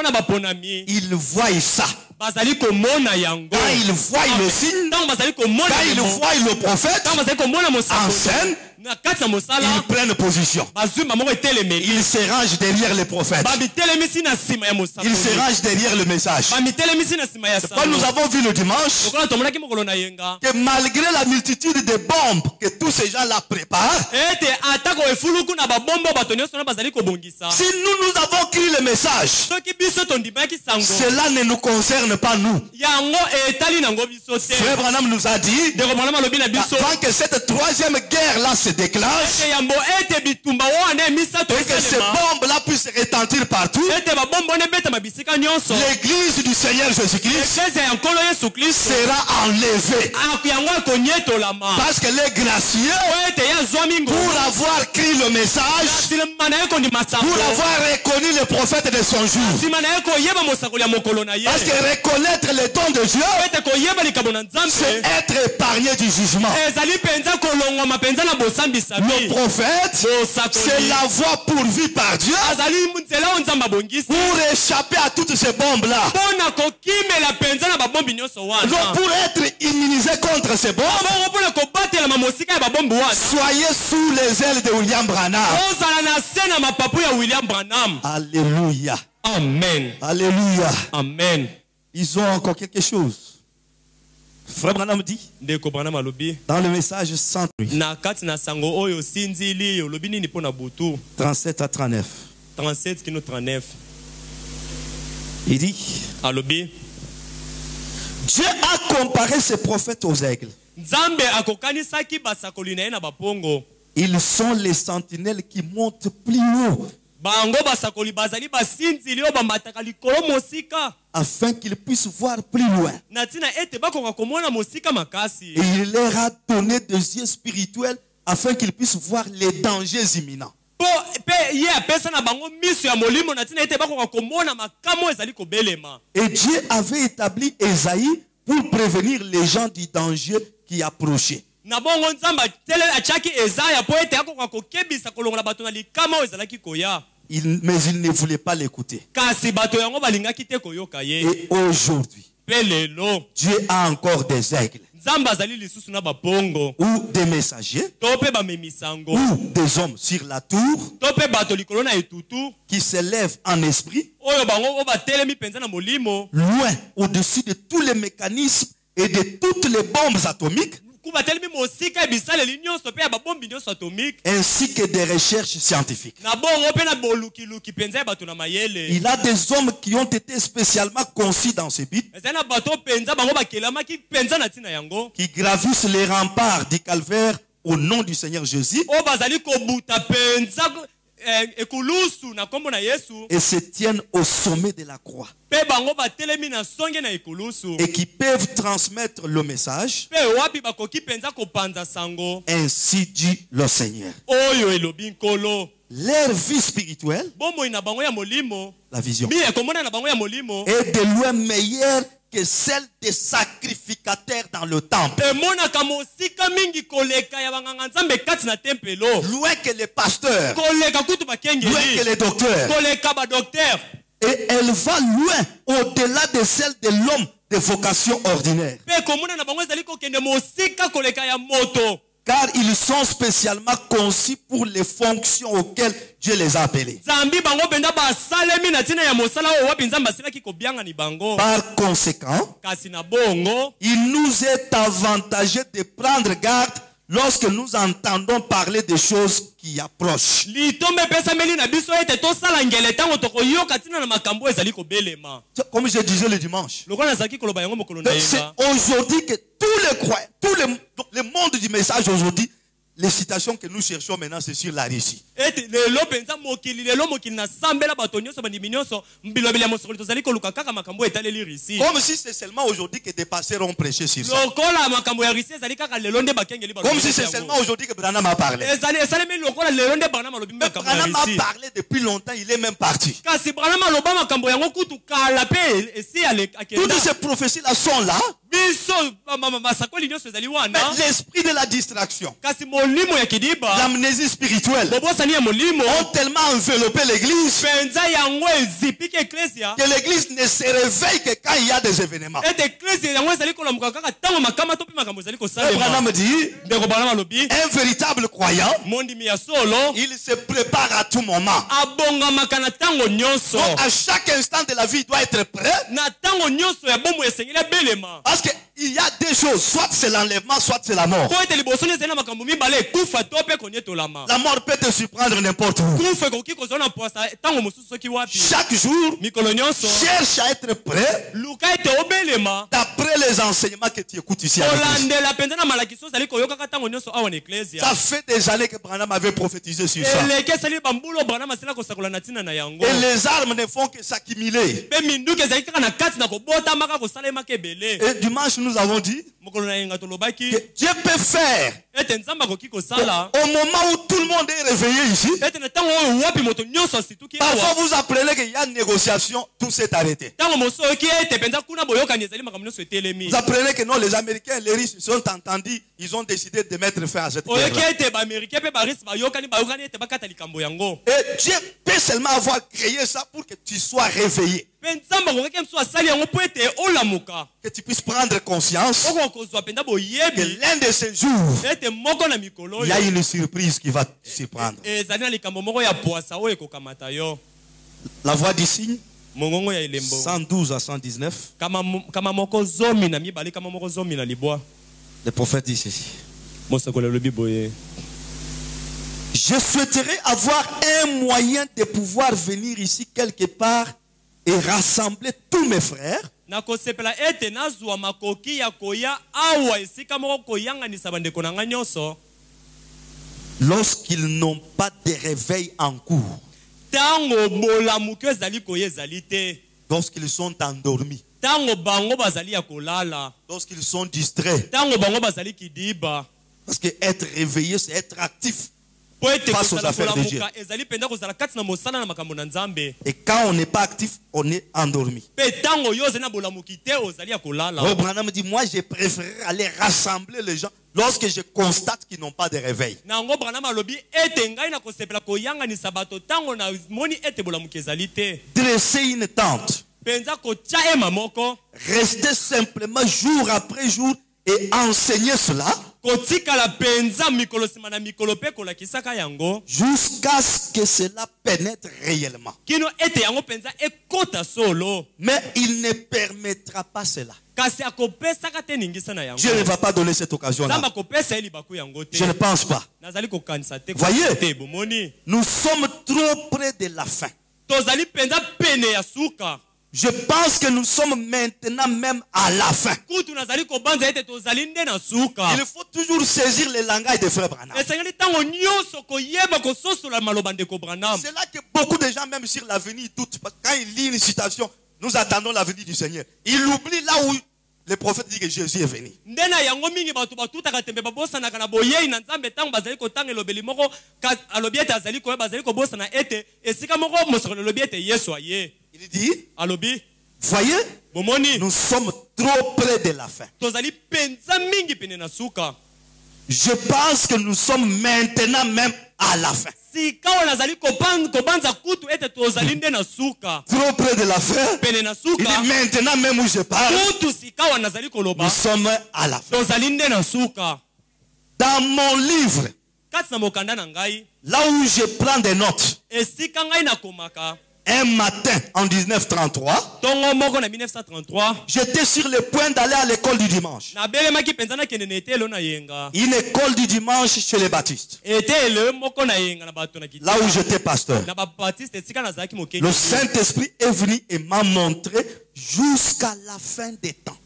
ils voient ça. Quand ils voient le signe, quand ils voient le prophète en scène, ils prennent position. Ils se rangent derrière les prophètes. Ils se rangent derrière le message. Quand nous avons vu le dimanche que malgré la multitude de bombes que tous ces gens-là préparent, si nous avons cru le message, cela ne nous concerne pas nous. Frère Branham nous a dit, avant que cette troisième guerre-là se déclenche, et que ces bombes-là puissent retentir partout, l'église du Seigneur Jésus-Christ sera enlevée. Parce que les gracieux, pour avoir cru le message, pour avoir reconnu le prophète de son jour, parce que reconnaître les dons de Dieu, c'est être épargné du jugement. Le prophète, c'est la voie pourvue par Dieu pour échapper à toutes ces bombes-là. Donc pour être immunisé contre ces bombes, soyez sous les ailes de William Branham. Alléluia. Amen. Alléluia. Amen. Ils ont encore quelque chose. Frère Branham dit dans le message 108, 37 à 39, 37 kino 39. il dit Dieu a comparé ses prophètes aux aigles. Ils sont les sentinelles qui montent plus haut afin qu'ils puissent voir plus loin. Et il leur a donné des yeux spirituels afin qu'ils puissent voir les dangers imminents. Et Dieu avait établi Esaïe pour prévenir les gens du danger qui approchait. Mais il ne voulait pas l'écouter. Et aujourd'hui, Dieu a encore des aigles, ou des messagers, ou des hommes sur la tour qui s'élèvent en esprit, loin au-dessus de tous les mécanismes et de toutes les bombes atomiques, ainsi que des recherches scientifiques. Il a des hommes qui ont été spécialement conçus dans ce but, qui gravissent les remparts du calvaire au nom du Seigneur Jésus et se tiennent au sommet de la croix, et qui peuvent transmettre le message. Ainsi dit le Seigneur. Leur vie spirituelle, la vision, est de loin meilleure que celle des sacrificateurs dans le temple. Loin que les pasteurs, loin que les docteurs. Et elle va loin au-delà de celle de l'homme de vocation ordinaire. Car ils sont spécialement conçus pour les fonctions auxquelles Dieu les a appelés. Par conséquent, il nous est avantageux de prendre garde lorsque nous entendons parler des choses qui approchent. Comme je disais le dimanche, c'est aujourd'hui que tous les croyants, le monde du message aujourd'hui, les citations que nous cherchons maintenant, c'est sur la Russie. Comme si c'est seulement aujourd'hui que des pasteurs ont prêché sur ça. Comme si c'est seulement aujourd'hui que Branham a parlé. Mais Branham a parlé depuis longtemps, il est même parti. Toutes ces prophéties-là sont là. Mais l'esprit de la distraction, l'amnésie spirituelle ont tellement enveloppé l'église que l'église ne se réveille que quand il y a des événements. Branham dit, un véritable croyant, il se prépare à tout moment. Donc à chaque instant de la vie, il doit être prêt. Parce qu'il y a des choses, soit c'est l'enlèvement, soit c'est la mort. La mort peut te surprendre n'importe où. Chaque jour, cherche à être prêt d'après les enseignements que tu écoutes ici à l'église. Ça fait des années que Branham avait prophétisé sur ça. Et les armes ne font que s'accumuler. Et dimanche, nous avons dit que Dieu peut faire Au moment où tout le monde est réveillé ici, parfois vous apprenez qu'il y a une négociation, tout s'est arrêté. Vous apprenez que non, les Américains, les riches, ils sont entendus, ils ont décidé de mettre fin à cette guerre. Et Dieu peut seulement avoir créé ça pour que tu sois réveillé. Que tu puisses prendre conscience que l'un de ces jours, il y a une surprise qui va te surprendre. La voix du signe 112 à 119. Le prophète dit ceci. Je souhaiterais avoir un moyen de pouvoir venir ici quelque part et rassembler tous mes frères. Lorsqu'ils n'ont pas de réveil en cours. Lorsqu'ils sont endormis. Lorsqu'ils sont distraits. Parce que être réveillé, c'est être actif face aux affaires de Dieu. Et quand on n'est pas actif, on est endormi. Branham dit, moi je préfère aller rassembler les gens lorsque je constate qu'ils n'ont pas de réveil. Dresser une tente. Rester simplement jour après jour et enseigner cela jusqu'à ce que cela pénètre réellement. Mais il ne permettra pas cela. Dieu ne va pas donner cette occasion-là. Je ne pense pas. Voyez, nous sommes trop près de la fin. Je pense que nous sommes maintenant même à la fin. Il faut toujours saisir le langage de frère Branham. C'est là que beaucoup de gens, même sur l'avenir, doutent. Quand ils lisent une citation, nous attendons l'avenir du Seigneur. Ils oublient là où le prophète dit que Jésus est venu. Il dit, voyez, nous sommes trop près de la fin. Je pense que nous sommes maintenant même à la fin. Trop près de la fin. Il dit maintenant même où je parle, nous sommes à la fin. Dans mon livre, là où je prends des notes, un matin en 1933, j'étais sur le point d'aller à l'école du dimanche. Une école du dimanche chez les baptistes. Là où j'étais pasteur. Le Saint-Esprit est venu et m'a montré jusqu'à la fin des temps.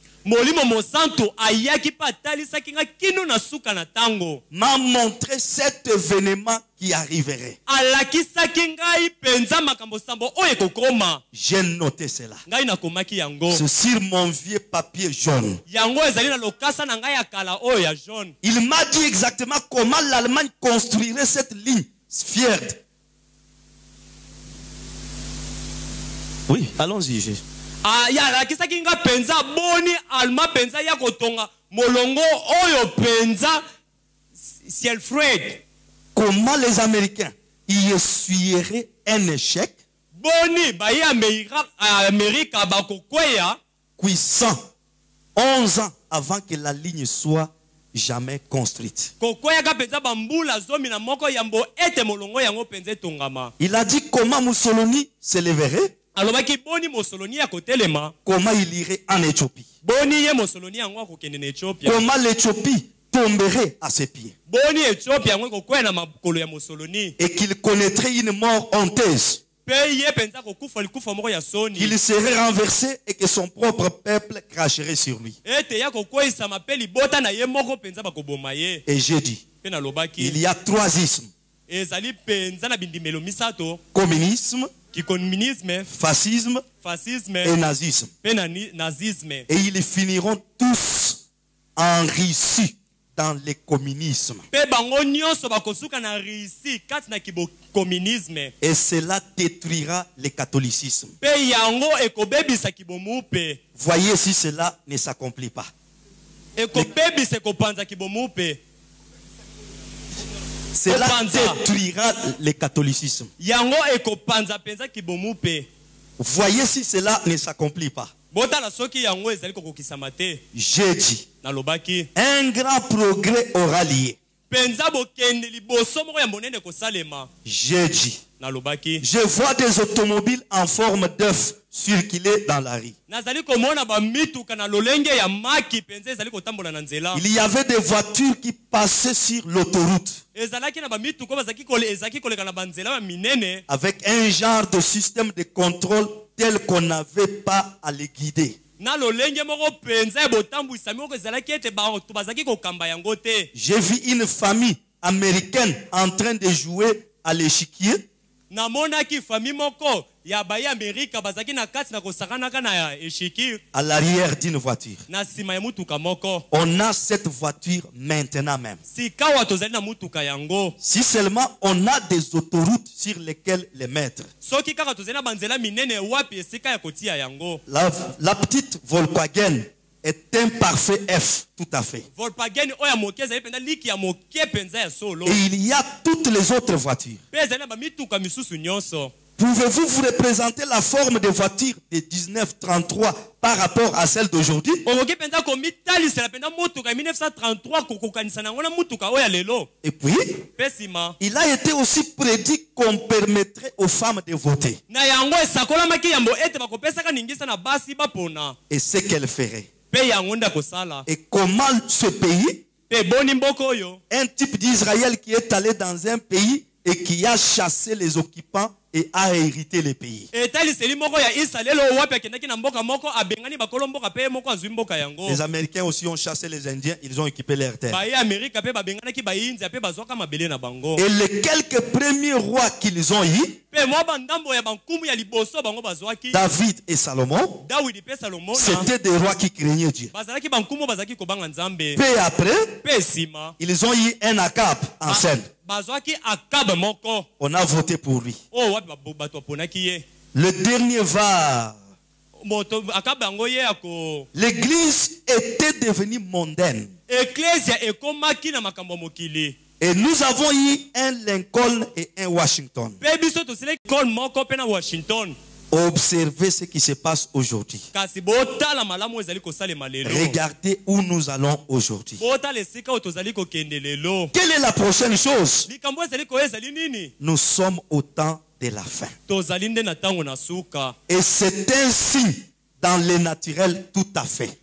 M'a montré cet événement qui arriverait. J'ai noté cela. C'est sur mon vieux papier jaune. Il m'a dit exactement comment l'Allemagne construirait cette ligne fière. Oui, allons-y. Comment les Américains y essuieraient un échec puissant 11 ans avant que la ligne soit jamais construite. Il a dit comment Mussolini se leverait. Comment il irait en Éthiopie. Comment l'Éthiopie tomberait à ses pieds. Et qu'il connaîtrait une mort honteuse. Qu'il serait renversé et que son propre peuple cracherait sur lui. Et j'ai dit, il y a 3 ismes. Communisme, fascisme et nazisme. Et ils finiront tous en Russie. dans le communisme. Et cela détruira le catholicisme. Voyez si cela ne s'accomplit pas. Cela détruira le catholicisme. Voyez si cela ne s'accomplit pas. J'ai dit, un grand progrès aura lié. J'ai dit, je vois des automobiles en forme d'œuf circuler dans la rue. Il y avait des voitures qui passaient sur l'autoroute avec un genre de système de contrôle tel qu'on n'avait pas à les guider. J'ai vu une famille américaine en train de jouer à l'échiquier. À l'arrière d'une voiture. On a cette voiture maintenant même. Si seulement on a des autoroutes sur lesquelles les mettre. La petite Volkswagen est un parfait F, tout à fait. Et il y a toutes les autres voitures. Pouvez-vous vous représenter la forme des voitures de 1933 par rapport à celle d'aujourd'hui? Et puis, il a été aussi prédit qu'on permettrait aux femmes de voter. Et ce qu'elle ferait. Et comment ce pays, un type d'Israël qui est allé dans un pays et qui a chassé les occupants et a hérité le pays. Les Américains aussi ont chassé les Indiens, ils ont occupé leurs terres. Et les quelques premiers rois qu'ils ont eu, David et Salomon, c'était des rois qui craignaient Dieu. Peu après, ils ont eu un Akab en scène. On a voté pour lui. Le dernier var. L'église était devenue mondaine. Et nous avons eu un Lincoln et un Washington. Observez ce qui se passe aujourd'hui. Regardez où nous allons aujourd'hui. Quelle est la prochaine chose? Nous sommes au temps de la fin. Et c'est un signe dans le naturel tout à fait.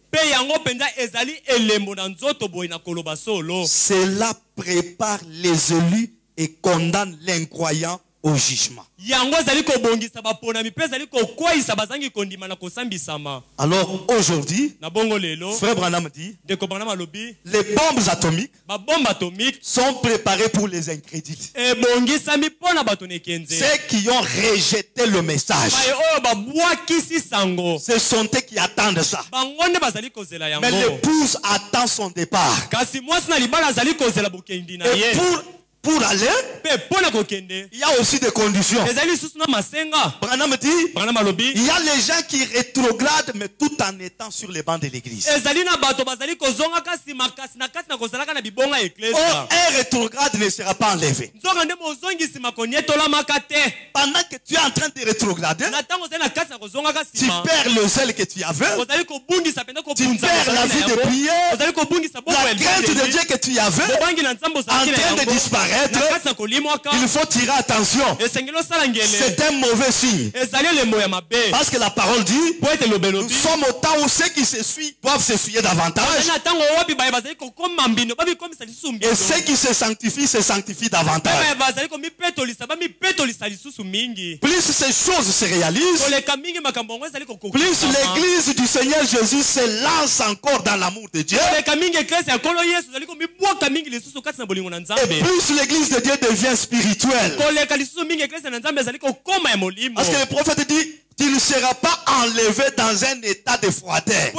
Cela prépare les élus et condamne l'incroyant au jugement. Alors aujourd'hui, Frère Branham dit, les bombes atomiques sont préparées pour les incrédules. Ceux qui ont rejeté le message, ce sont eux qui attendent ça. Mais l'épouse attend son départ. Et pour aller, il y a aussi des conditions. Branham dit, il y a les gens qui rétrogradent, mais tout en étant sur les bancs de l'église. Un rétrograde ne sera pas enlevé. Pendant que tu es en train de rétrograder, tu perds le zèle que tu avais, tu perds la vie de prière, la crainte de Dieu que tu avais, en train de disparaître. Il faut tirer attention. C'est un mauvais signe. Parce que la parole dit, nous sommes au temps où ceux qui s'essuient doivent s'essuyer davantage. Et ceux qui se sanctifient davantage. Plus ces choses se réalisent, plus l'église du Seigneur Jésus se lance encore dans l'amour de Dieu. Et plus l'église de Dieu devient spirituelle. Parce que le prophète dit, tu ne seras pas enlevé dans un état de froideur.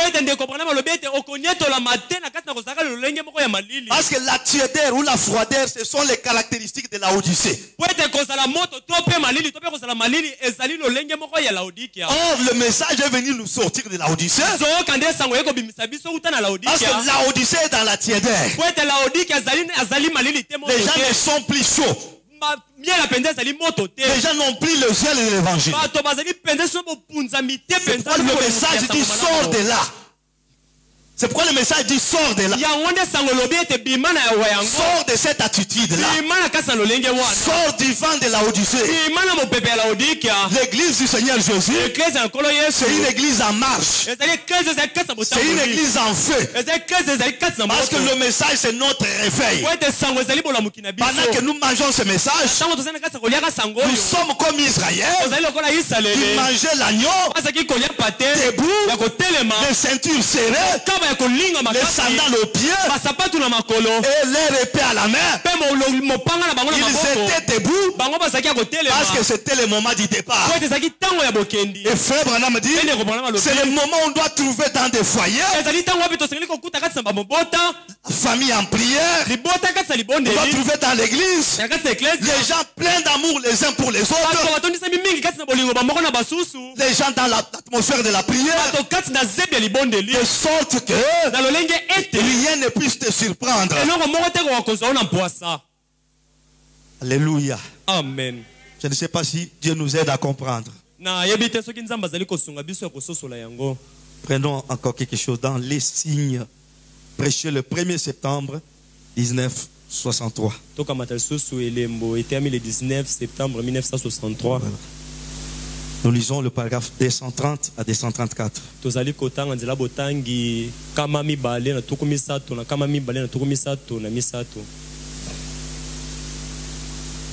Parce que la tiédeur ou la froideur, ce sont les caractéristiques de la Odyssée. Or, le message est venu nous sortir de la Odyssée. Parce que la Odyssée est dans la tiédeur. Les gens ne sont plus chauds. Les gens n'ont plus le zèle de l'évangile. C'est pourquoi le message dit sors de là. C'est pourquoi le message dit sors de là. Sors de cette attitude-là. Sors du vent de la Odyssée. L'église du Seigneur Jésus, c'est une église en marche. C'est une église en feu. Parce que le message, c'est notre réveil. Pendant que nous mangeons ce message, nous sommes comme Israël qui mangeait l'agneau, debout, les ceintures serrées, les sandales aux pieds et les épées à la main. Ils étaient debout parce que c'était le moment du départ. Et frère Branham dit, c'est le moment où on doit trouver dans des foyers, famille en prière, on doit trouver dans l'église les gens pleins d'amour les uns pour les autres, les gens dans l'atmosphère de la prière, de sorte que rien ne puisse te surprendre. Alléluia. Amen. Je ne sais pas si Dieu nous aide à comprendre. Prenons encore quelque chose dans les signes prêchés le 1er septembre 1963. Le 19 septembre 1963. Voilà. Nous lisons le paragraphe 230 à 234.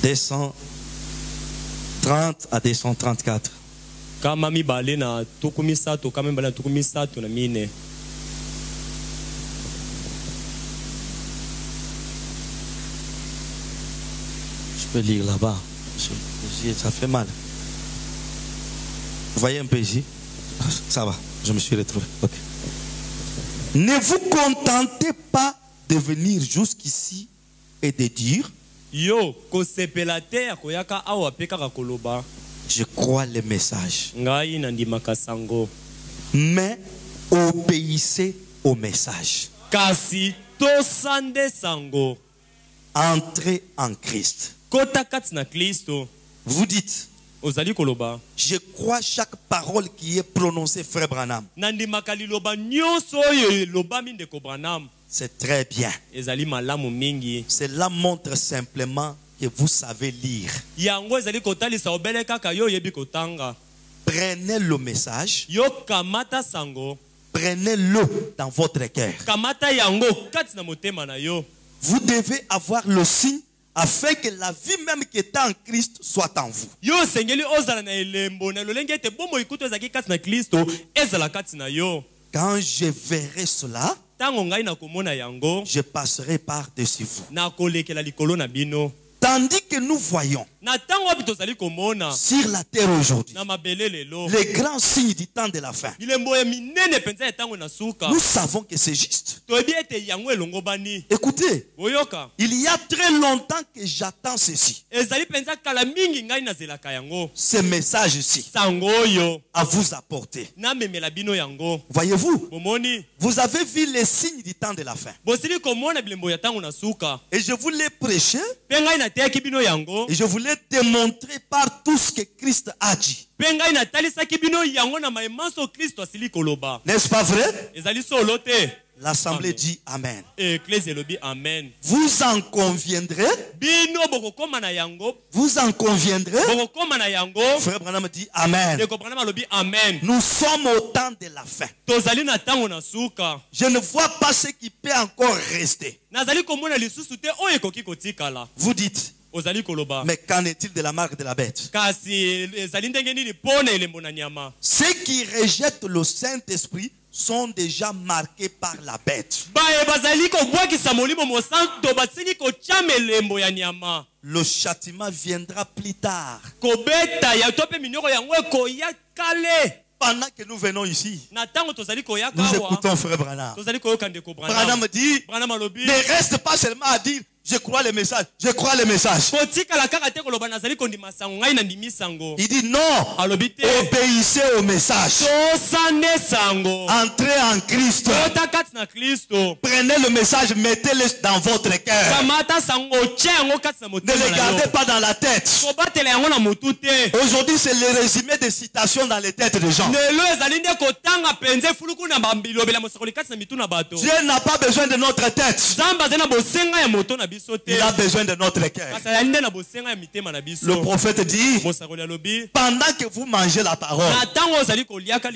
230 à 234. Je peux lire là-bas. Ça fait mal. Vous voyez un peu ici? Ça va, je me suis retrouvé. Okay. Ne vous contentez pas de venir jusqu'ici et de dire je crois le message. Mais obéissez au message. Entrez en Christ. Vous dites je crois chaque parole qui est prononcée, frère Branham. C'est très bien. Cela montre simplement que vous savez lire. Prenez le message. Prenez-le dans votre cœur. Vous devez avoir le signe afin que la vie même qui est en Christ soit en vous. Quand je verrai cela, je passerai par-dessus vous. Tandis que nous voyons sur la terre aujourd'hui les grands signes du temps de la fin, nous savons que c'est juste. Écoutez, il y a très longtemps que j'attends ceci. Ce message-ci à vous apporter. Voyez-vous, vous avez vu les signes du temps de la fin. Et je vous l'ai prêché. Et je voulais démontrer par tout ce que Christ a dit. N'est-ce pas vrai? L'assemblée dit Amen. Vous en conviendrez. Vous en conviendrez. Frère Branham dit Amen. Nous sommes au temps de la fin. Je ne vois pas ce qui peut encore rester. Vous dites, mais qu'en est-il de la marque de la bête? Ceux qui rejettent le Saint-Esprit sont déjà marqués par la bête. Le châtiment viendra plus tard. Pendant que nous venons ici, nous écoutons Frère Branham. Branham dit, ne reste pas seulement à dire, je crois les messages, je crois les messages. Il dit non, obéissez au message. Entrez en Christ. Prenez le message, mettez-le dans votre cœur. Ne le gardez pas dans la tête. Aujourd'hui, c'est le résumé des citations dans les têtes des gens. Dieu n'a pas besoin de notre tête. Il a besoin de notre cœur. Le prophète dit, pendant que vous mangez la parole,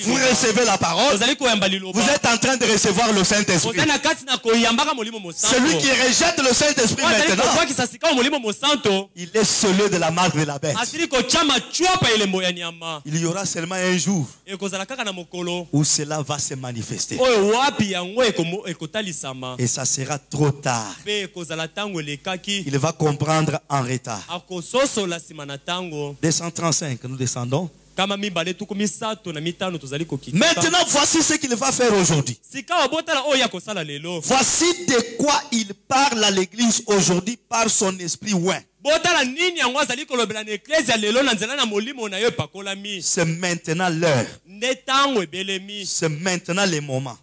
vous recevez la parole, vous êtes en train de recevoir le Saint-Esprit. Celui qui rejette le Saint-Esprit maintenant, il est celui de la marque de la bête. Il y aura seulement un jour où cela va se manifester. Et ça sera trop tard. Il va comprendre en retard. 235, nous descendons. Maintenant, voici ce qu'il va faire aujourd'hui. Voici de quoi il parle à l'église aujourd'hui par son esprit oint. C'est maintenant l'heure. C'est maintenant le moment.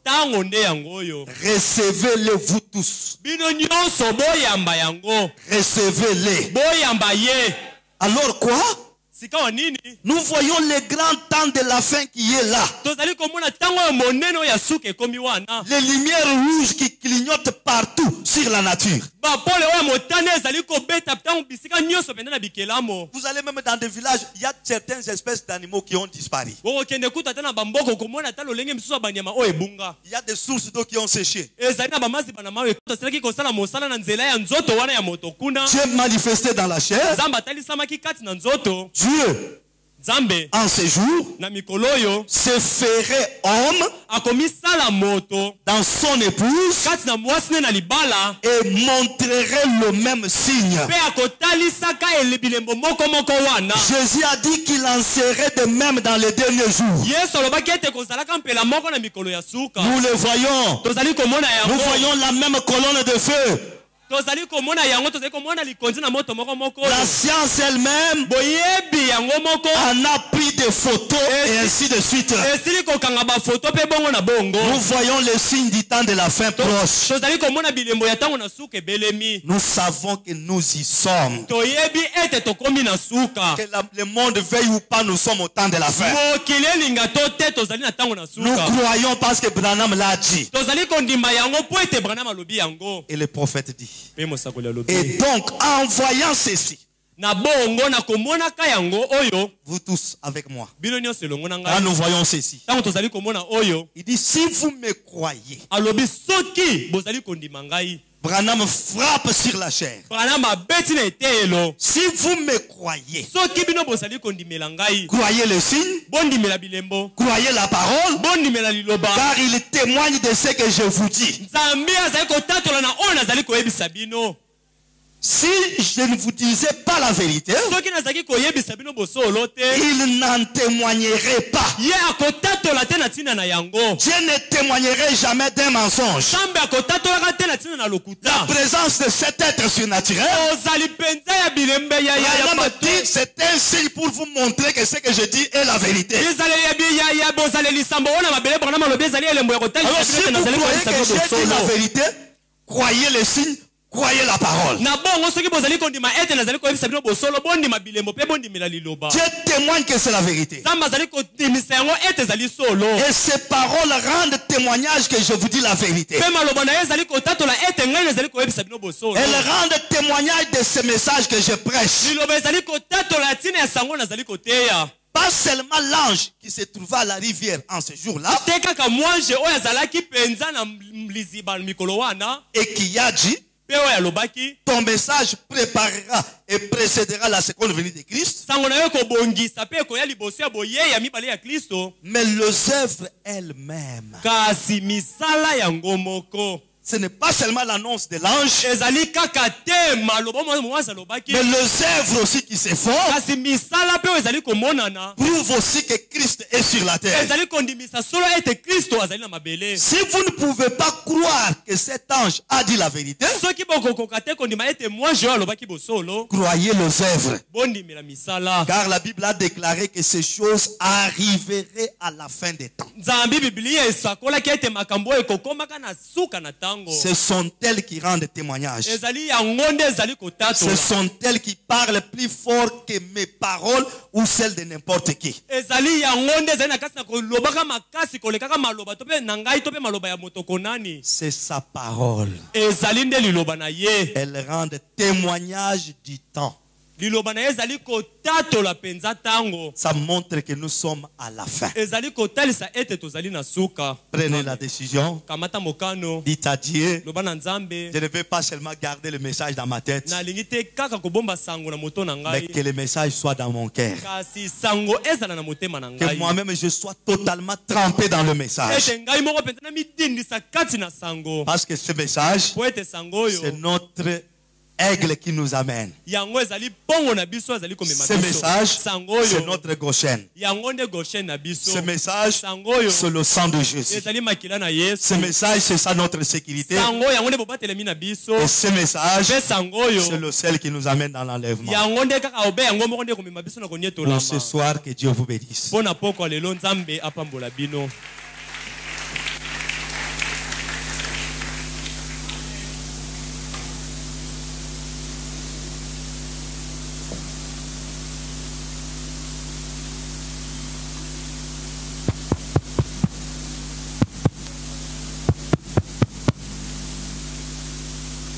Recevez-les vous tous. Recevez-les. Alors quoi? Nous voyons le grand temps de la fin qui est là. Les lumières rouges qui clignotent partout sur la nature. Vous allez même dans des villages, il y a certaines espèces d'animaux qui ont disparu. Il y a des sources d'eau qui ont séché. Dieu manifesté dans la chair. Dieu, en ce jour, se ferait homme dans son épouse et montrerait le même signe. Jésus a dit qu'il en serait de même dans les derniers jours. Nous le voyons. Nous voyons la même colonne de feu. La science elle-même en a pris des photos et ainsi de suite. Nous voyons les signes du temps de la fin proche. Nous savons que nous y sommes. Que le monde veuille ou pas, nous sommes au temps de la fin. Nous croyons parce que Branham l'a dit. Et le prophète dit. Et donc, en voyant ceci, vous tous avec moi, quand nous voyons ceci, il dit, si vous me croyez, Branham frappe sur la chair. Si vous me croyez, croyez le signe, croyez la parole, car il témoigne de ce que je vous dis. Si je ne vous disais pas la vérité, il n'en témoignerait pas. Dieu ne témoignerait jamais d'un mensonge. La présence de cet être surnaturel, c'est un signe pour vous montrer que ce que je dis est la vérité. Alors si vous croyez que j'ai dit la vérité, croyez le signe, croyez la parole. Dieu témoigne que c'est la vérité. Et ces paroles rendent témoignage que je vous dis la vérité. Elles rendent témoignage de ce message que je prêche. Pas seulement l'ange qui se trouva à la rivière en ce jour-là et qui a dit, ton message préparera et précédera la seconde venue de Christ. Mais les œuvres elles-mêmes ce n'est pas seulement l'annonce de l'ange, mais les œuvres aussi qui se font prouvent aussi que Christ est sur la terre. Si vous ne pouvez pas croire que cet ange a dit la vérité, croyez les œuvres. Car la Bible a déclaré que ces choses arriveraient à la fin des temps. Ce sont elles qui rendent témoignage. Ce sont elles qui parlent plus fort que mes paroles ou celles de n'importe qui. C'est sa parole. Elles rendent témoignage du temps. Ça montre que nous sommes à la fin. Prenez la décision. Dites à Dieu, je ne veux pas seulement garder le message dans ma tête, mais que le message soit dans mon cœur. Que moi-même je sois totalement trempé dans le message. Parce que ce message, c'est notre aigle qui nous amène. Ce message, c'est notre Goshen. Ce message, c'est le sang de Jésus. Ce message, c'est ça notre sécurité. Et ce message, c'est le sel qui nous amène dans l'enlèvement. Pour ce soir, que Dieu vous bénisse.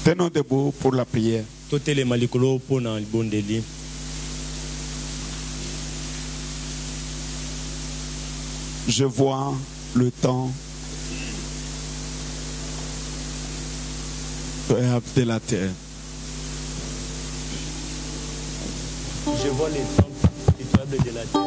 Tenons debout pour la prière. Je vois le temps de la terre. Je vois les temps de la terre.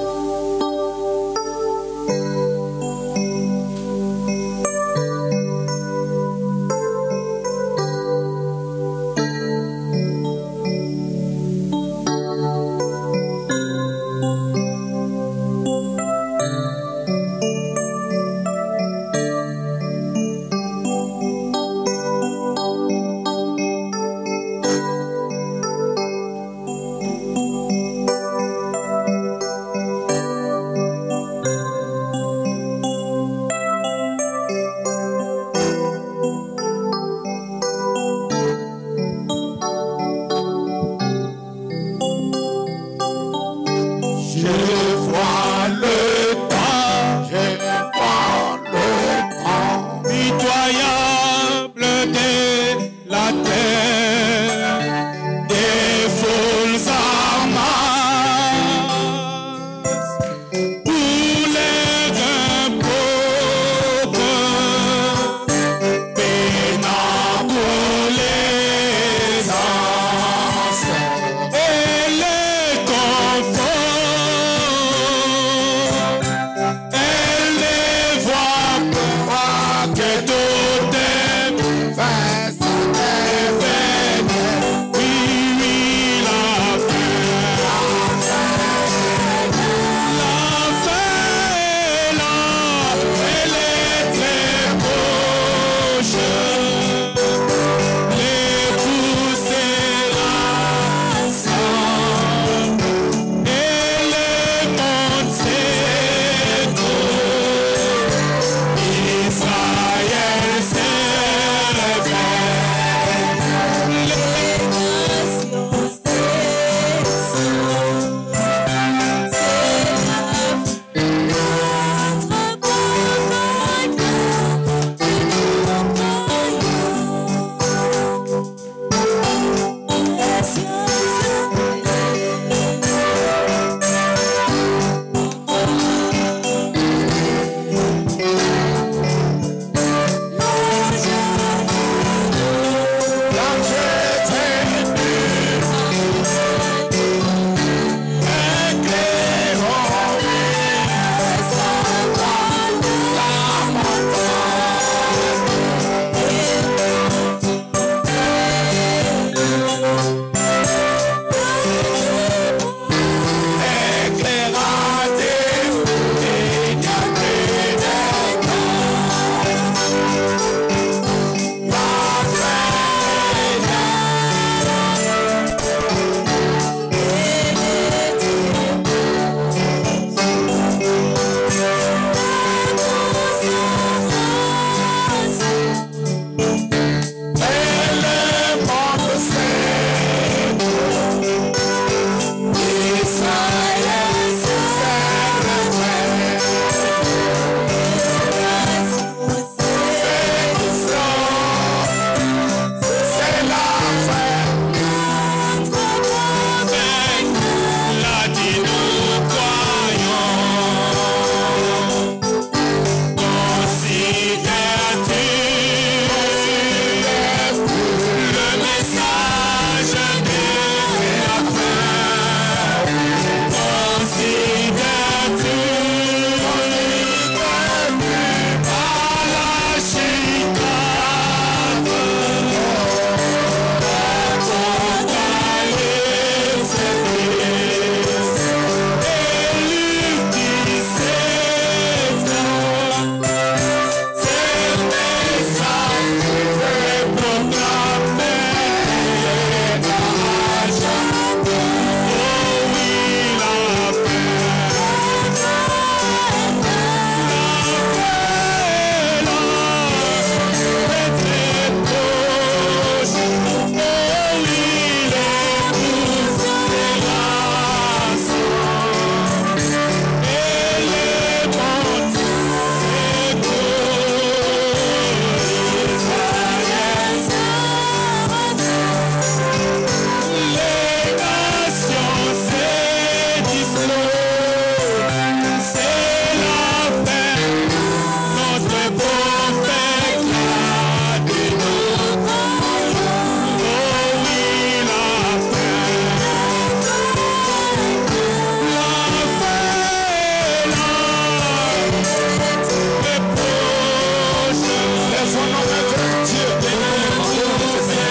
Lève-toi vers Dieu.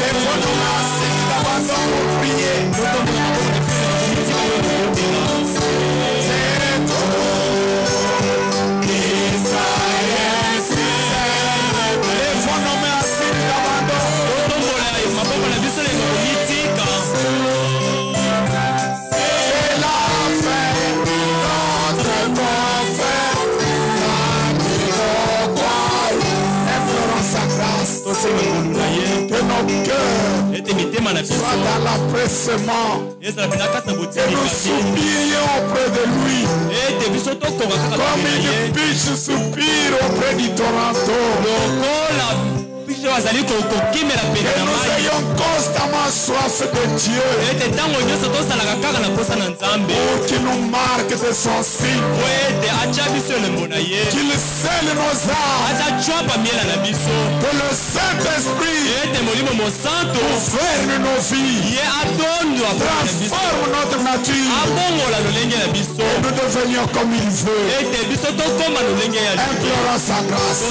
Lève-toi assis d'abandon pour prier. Que nos cœurs soient dans l'appressement. Que nous soupirions auprès de lui. Comme une biche soupire auprès du Toronto. Que nous ayons constamment soif de Dieu. Pour qu'il nous marque de son signe. Qu'il scelle nos âmes. Que le Saint-Esprit gouverne nos vies. Transforme notre nature. Et nous devenions comme il veut. Implorons sa grâce.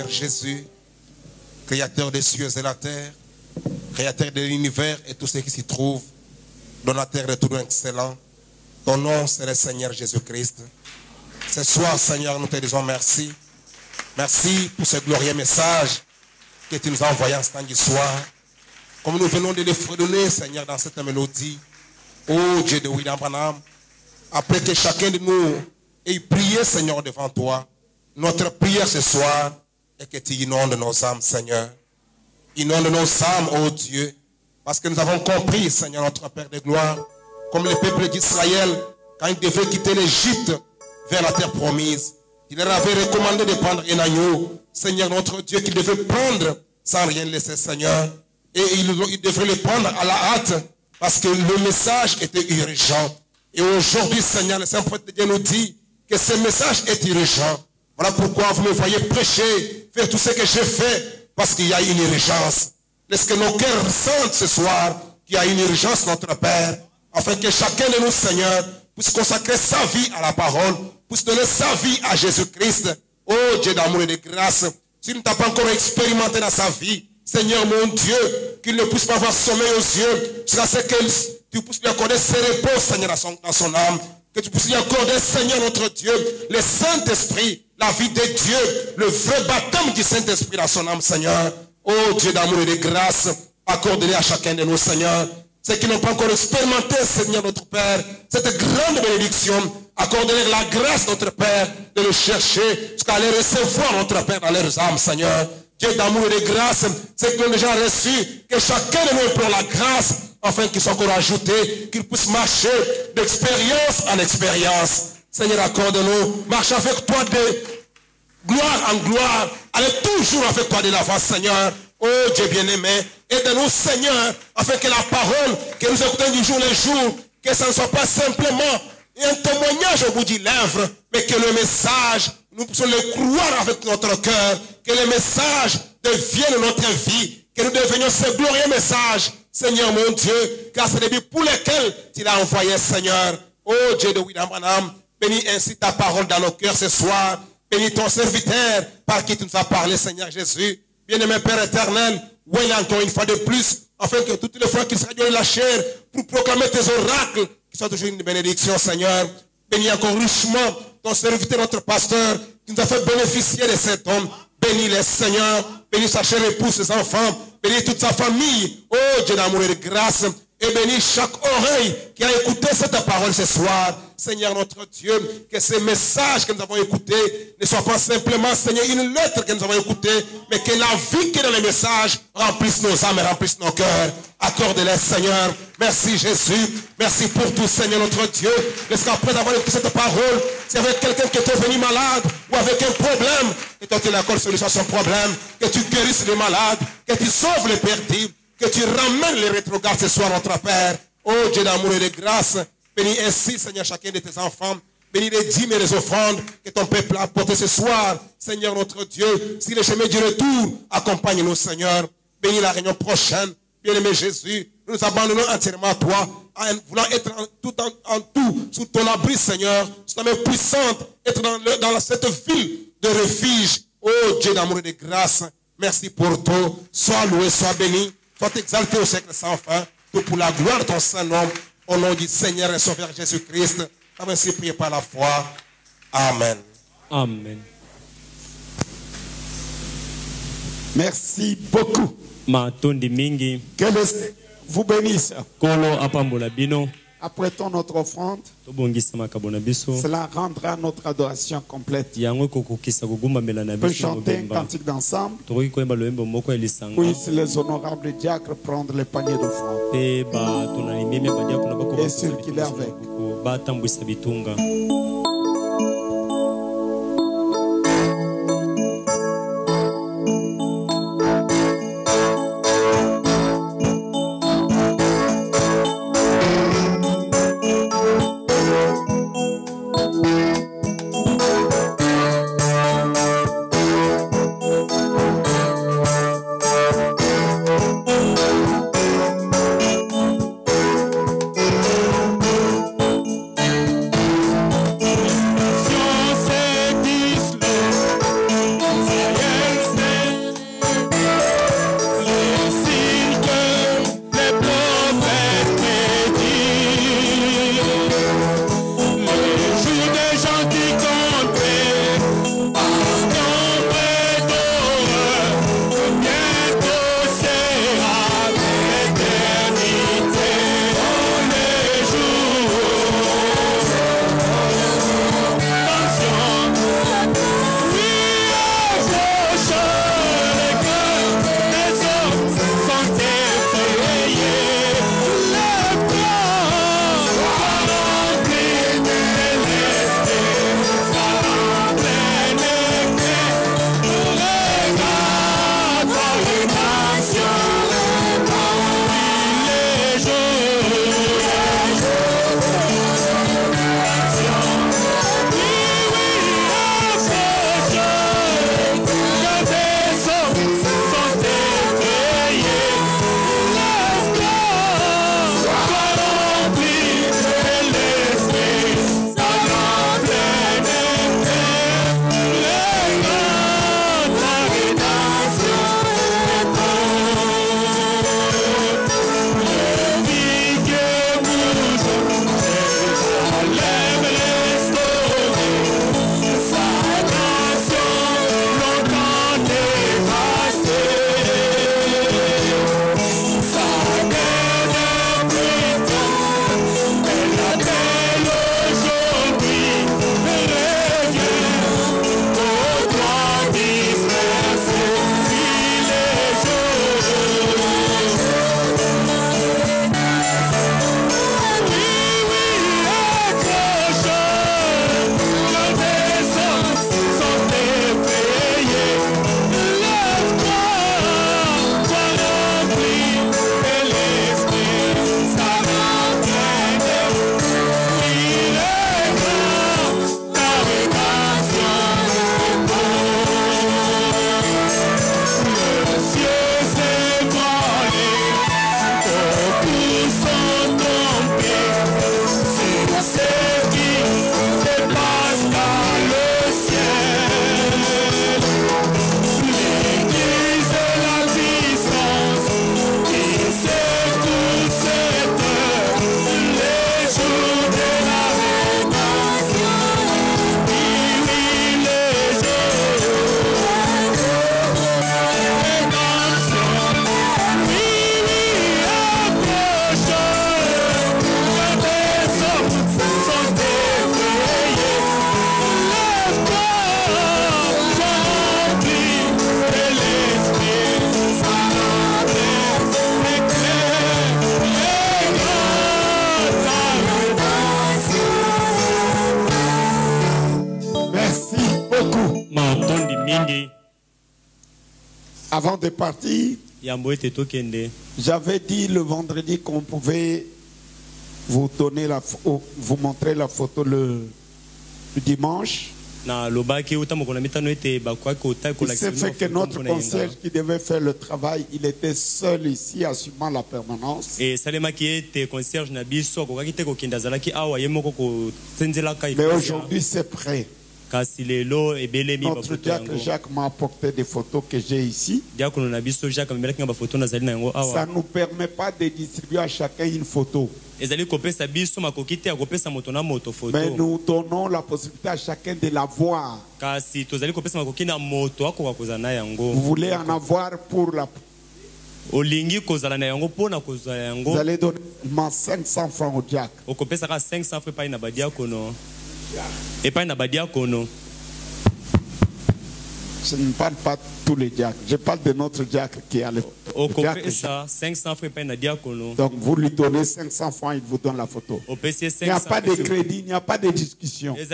Jésus, créateur des cieux et la terre, créateur de l'univers et tout ce qui s'y trouve, donateur de tout excellent, ton nom c'est le Seigneur Jésus-Christ. Ce soir, Seigneur, nous te disons merci. Merci pour ce glorieux message que tu nous as envoyé en ce temps du soir. Comme nous venons de le fredonner, Seigneur, dans cette mélodie, ô Dieu de William Branham, après que chacun de nous ait prié, Seigneur, devant toi, notre prière ce soir est que tu inondes nos âmes, Seigneur. Inonde nos âmes, ô Dieu, parce que nous avons compris, Seigneur, notre Père de gloire, comme le peuple d'Israël, quand il devait quitter l'Égypte vers la terre promise, il leur avait recommandé de prendre un agneau, Seigneur notre Dieu, qu'il devait prendre sans rien laisser, Seigneur. Et il devrait le prendre à la hâte, parce que le message était urgent. Et aujourd'hui, Seigneur, le Saint-Prophète de Dieu nous dit que ce message est urgent. Voilà pourquoi vous me voyez prêcher, faire tout ce que j'ai fait, parce qu'il y a une urgence. Laisse que nos cœurs sentent ce soir qu'il y a une urgence, notre Père, afin que chacun de nous, Seigneur, puisse consacrer sa vie à la parole, puisse donner sa vie à Jésus-Christ. Oh Dieu d'amour et de grâce, s'il ne t'a pas encore expérimenté dans sa vie, Seigneur mon Dieu, qu'il ne puisse pas avoir sommeil aux yeux, jusqu'à ce que tu puisses lui accorder ses repos, Seigneur, dans son âme. Que tu puisses lui accorder, Seigneur notre Dieu, le Saint-Esprit, la vie de Dieu, le vrai baptême du Saint-Esprit dans son âme, Seigneur. Oh Dieu d'amour et de grâce, accorde-les à chacun de nous, Seigneur. Ceux qui n'ont pas encore expérimenté, Seigneur notre Père, cette grande bénédiction, accorde-les la grâce, notre Père, de le chercher jusqu'à les recevoir, notre Père, dans leurs âmes, Seigneur. Dieu d'amour et de grâce, ceux qui ont déjà reçu, que chacun de nous implore la grâce, afin qu'ils soient encore ajoutés, qu'ils puissent marcher d'expérience en expérience. Seigneur, accorde-nous, marche avec toi de gloire en gloire, allez toujours avec toi de l'avant, Seigneur. Oh Dieu bien-aimé, aide-nous, Seigneur, afin que la parole que nous écoutons du jour le jour, que ce ne soit pas simplement un témoignage au bout du lèvre, mais que le message, nous puissions le croire avec notre cœur, que le message devienne notre vie, que nous devenions ce glorieux message, Seigneur mon Dieu, car c'est des buts pour lesquels tu l'as envoyé, Seigneur. Oh Dieu de William Branham, bénis ainsi ta parole dans nos cœurs ce soir. Bénis ton serviteur par qui tu nous as parlé, Seigneur Jésus. Bien-aimé Père éternel, oui, encore une fois de plus, afin que toutes les fois qu'il sera donné la chair pour proclamer tes oracles, qui soient toujours une bénédiction, Seigneur. Bénis encore richement ton serviteur, notre pasteur, qui nous a fait bénéficier de cet homme. Bénis-les, Seigneur. Bénis sa chère épouse, ses enfants. Bénis toute sa famille. Oh Dieu d'amour et de grâce. Et bénis chaque oreille qui a écouté cette parole ce soir. Seigneur notre Dieu, que ces messages que nous avons écoutés ne soient pas simplement, Seigneur, une lettre que nous avons écoutée, mais que la vie qui est dans les messages remplisse nos âmes et remplisse nos cœurs. Accorde-les, Seigneur. Merci Jésus. Merci pour tout, Seigneur notre Dieu. Parce qu'après avoir écouté cette parole, s'il y avait quelqu'un qui était venu malade ou avec un problème, que toi tu l'accordes solution à son problème, que tu guérisses les malades, que tu sauves les perdus, que tu ramènes les rétrogrades ce soir, notre Père. Oh Dieu d'amour et de grâce, bénis ainsi, Seigneur, chacun de tes enfants. Bénis les dîmes et les offrandes que ton peuple a apportées ce soir, Seigneur notre Dieu. Si le chemin du retour, accompagne-nous, Seigneur. Bénis la réunion prochaine. Bien-aimé Jésus, nous nous abandonnons entièrement à toi, en voulant être en tout sous ton abri, Seigneur, sous ta main puissante, être dans cette ville de refuge. Oh Dieu d'amour et de grâce, merci pour tout. Sois loué, sois béni, sois exalté au siècle sans fin, tout pour la gloire de ton Saint-Nom, au nom du Seigneur et Sauveur Jésus-Christ. Ainsi prié par la foi. Amen. Amen. Merci beaucoup. Matondi mingi. Que le Seigneur vous bénisse. Kolo apambola bino. apprêtons notre offrande. Cela rendra notre adoration complète. On peut chanter un cantique d'ensemble. Puissent les honorables diacres prendre le panier d'offrande et circuler avec. Avant de partir, j'avais dit le vendredi qu'on pouvait vous montrer la photo le dimanche. Il s'est fait que notre concierge qui devait faire le travail, il était seul ici, assumant la permanence. Mais aujourd'hui, c'est prêt. Notre diacre Jacques m'a apporté des photos que j'ai ici. Ça ne nous permet pas de distribuer à chacun une photo. Mais nous donnons la possibilité à chacun de la voir. Vous voulez en avoir pour Vous allez donner seulement 500 francs au diacre. Je ne parle pas de tous les diacres. Je parle de notre diacre qui a le photo. Donc vous lui donnez 500 francs, il vous donne la photo. Il n'y a pas de crédit, il n'y a pas de discussion. Si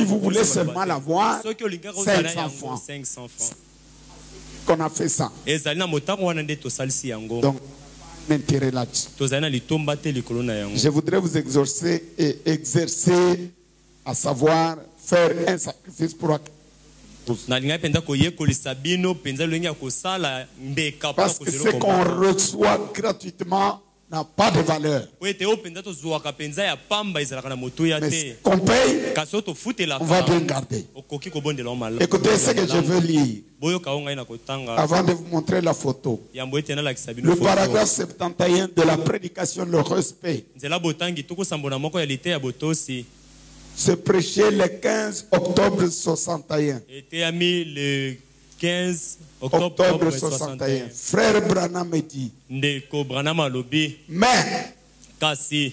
vous voulez seulement la voir, 500 francs. Qu'on a fait ça. Donc, l'intérêt là-dessus. Je voudrais vous exercer à savoir faire un sacrifice pour parce que ce qu'on reçoit gratuitement n'a pas de valeur. Mais ce qu'on paye, on va bien garder. Écoutez ce que je veux lire avant de vous montrer la photo. Le paragraphe 71 de la prédication, le respect. Se prêché le 15 octobre 61. Le 15 octobre 61. Frère Branham me dit. Mais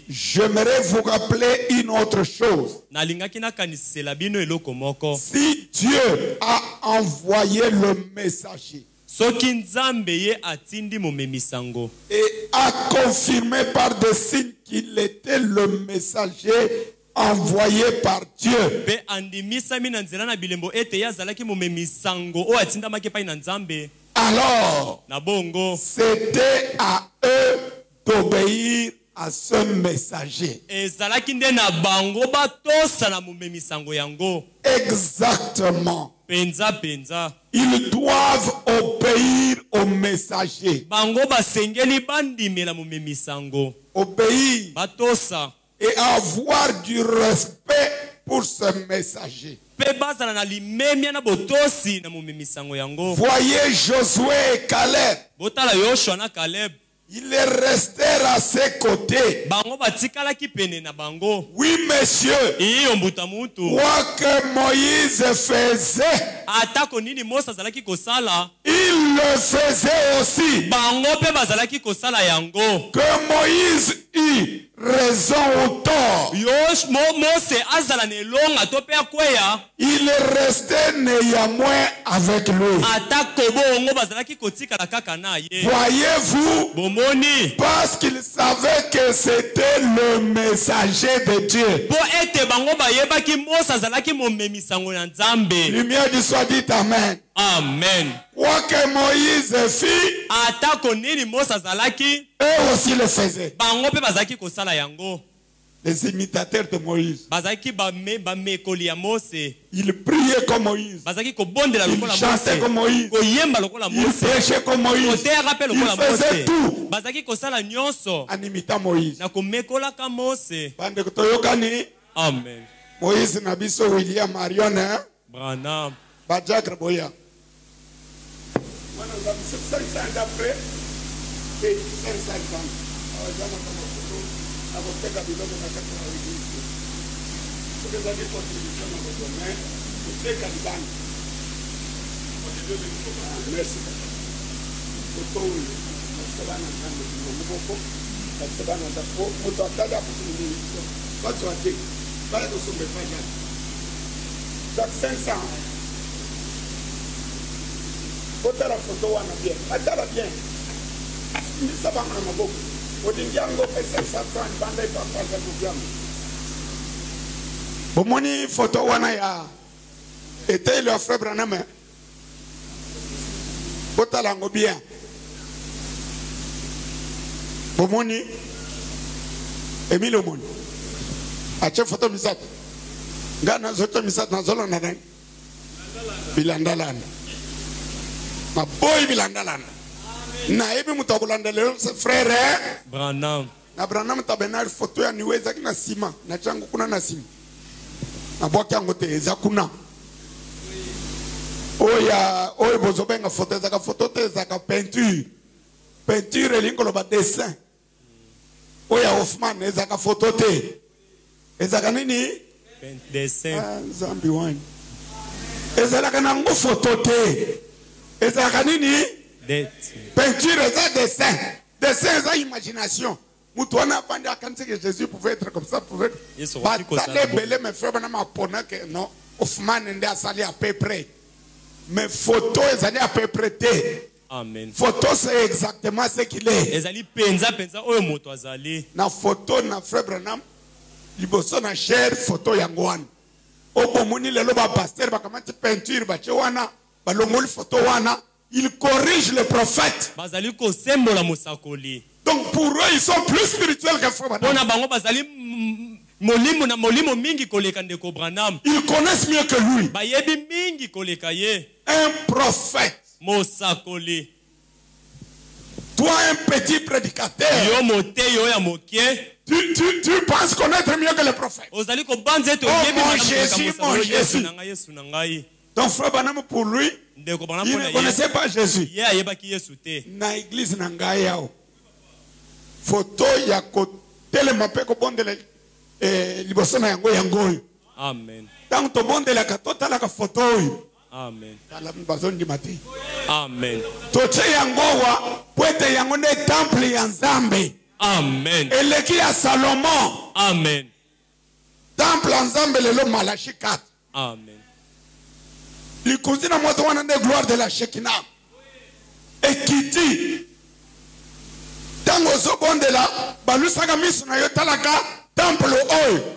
j'aimerais vous rappeler une autre chose. Si Dieu a envoyé le messager et a confirmé par des signes qu'il était le messager envoyé par Dieu, alors c'était à eux d'obéir à ce messager. Exactement. Ils doivent obéir au messager. Obéir et avoir du respect pour ce messager. Voyez Josué et Caleb. Ils restèrent à ses côtés. Oui, monsieur. Quoi que Moïse faisait, il le faisait aussi. Que Moïse eut raison ou tort, il restait néanmoins avec lui. Voyez-vous, parce qu'il savait que c'était le messager de Dieu. Lumière du soit dit amen. Amen. Quoi que Moïse fit, eux aussi le faisaient. Les imitateurs de Moïse. Ils priaient comme Moïse. Ils chantaient comme Moïse. Ils prêchaient comme Moïse. Ils faisaient tout en imitant Moïse. Amen. Moïse Nabiso William Marion Branham Bajak Boya. Bota la photo wana bien. Atala bien. Ndisa banga na maboko. Odingiango pesa 500 banda ipapa za kubiamo. Bomoni photo wana ya était le frère Branham. Bota lango bien. Bomoni Emile Omoni. Ache photo misat. Ngana zoto misat na zolo na dan. Bilandalana. Ma boy bilandalana. Na ebi mutabulandalelo se frère Branham. Na Branham tabenar photo ya niweza kina sima na changu kuna na sima. Na boki yango te eza kuna. Oya bozobenga photo za ka photo te za ka peinture. Peinture elingo lo ba dessin. Oya Hoffman eza ka photo te. Eza ka nini? Dessin. Zambi wine. Eza la kana ngo photo te. Eza ka nini? Peinture et dessin. Dessin et imagination. Moutouana Pandi a pensé que Jésus pouvait être comme ça, pouvait être. Batalé belé, mes frères, non, Oufman n'est allé à peu près. Mais photo est allé à peu près. Amen. Photo c'est exactement ce qu'il est. Ezali penza penza oyo moto azali. Na photo na frère Branham, liboso na share photo yangoan. Obo moni lelo ba pasteur ba kamati peinture ba chewana, ba longoli photo wana, il corrige le prophète. Bazali ko sembola mosakoli. Donc pour eux ils sont plus spirituels que frère Branham. Bona bango bazali molimo na molimo mingi koleka ndeko Branham. Ils connaissent mieux que lui. Bayebi mingi koleka ye. Un prophète. Mosakoli. Toi un petit prédicateur. Yo mote yo ya mokie. Tu penses connaître mieux que le prophète. Ozali ko banze to yebi mon Jésus. Yesu na ngai. Donc frère Branham pour lui, ndeko Branham il ne connaissait pas Jésus. Ye ayebaki Yesu te. Na église na ngai yao. Photo ya ko telema pe ko bondele liboso na yango yango. Amen. Tant to bondela ka totala ka photo oyo. Amen. Amen. Toche yangowa pwete yango ne temple ya Nzambe. Amen. Eleki ya Salomon. Amen. Temple ya Nzambe lelo Malachi 4. Amen. Likuzina moto wana ne gloire de la Shekinah. Ekiti. Tango zo bondela balusaka miso na yo talaka temple oyo.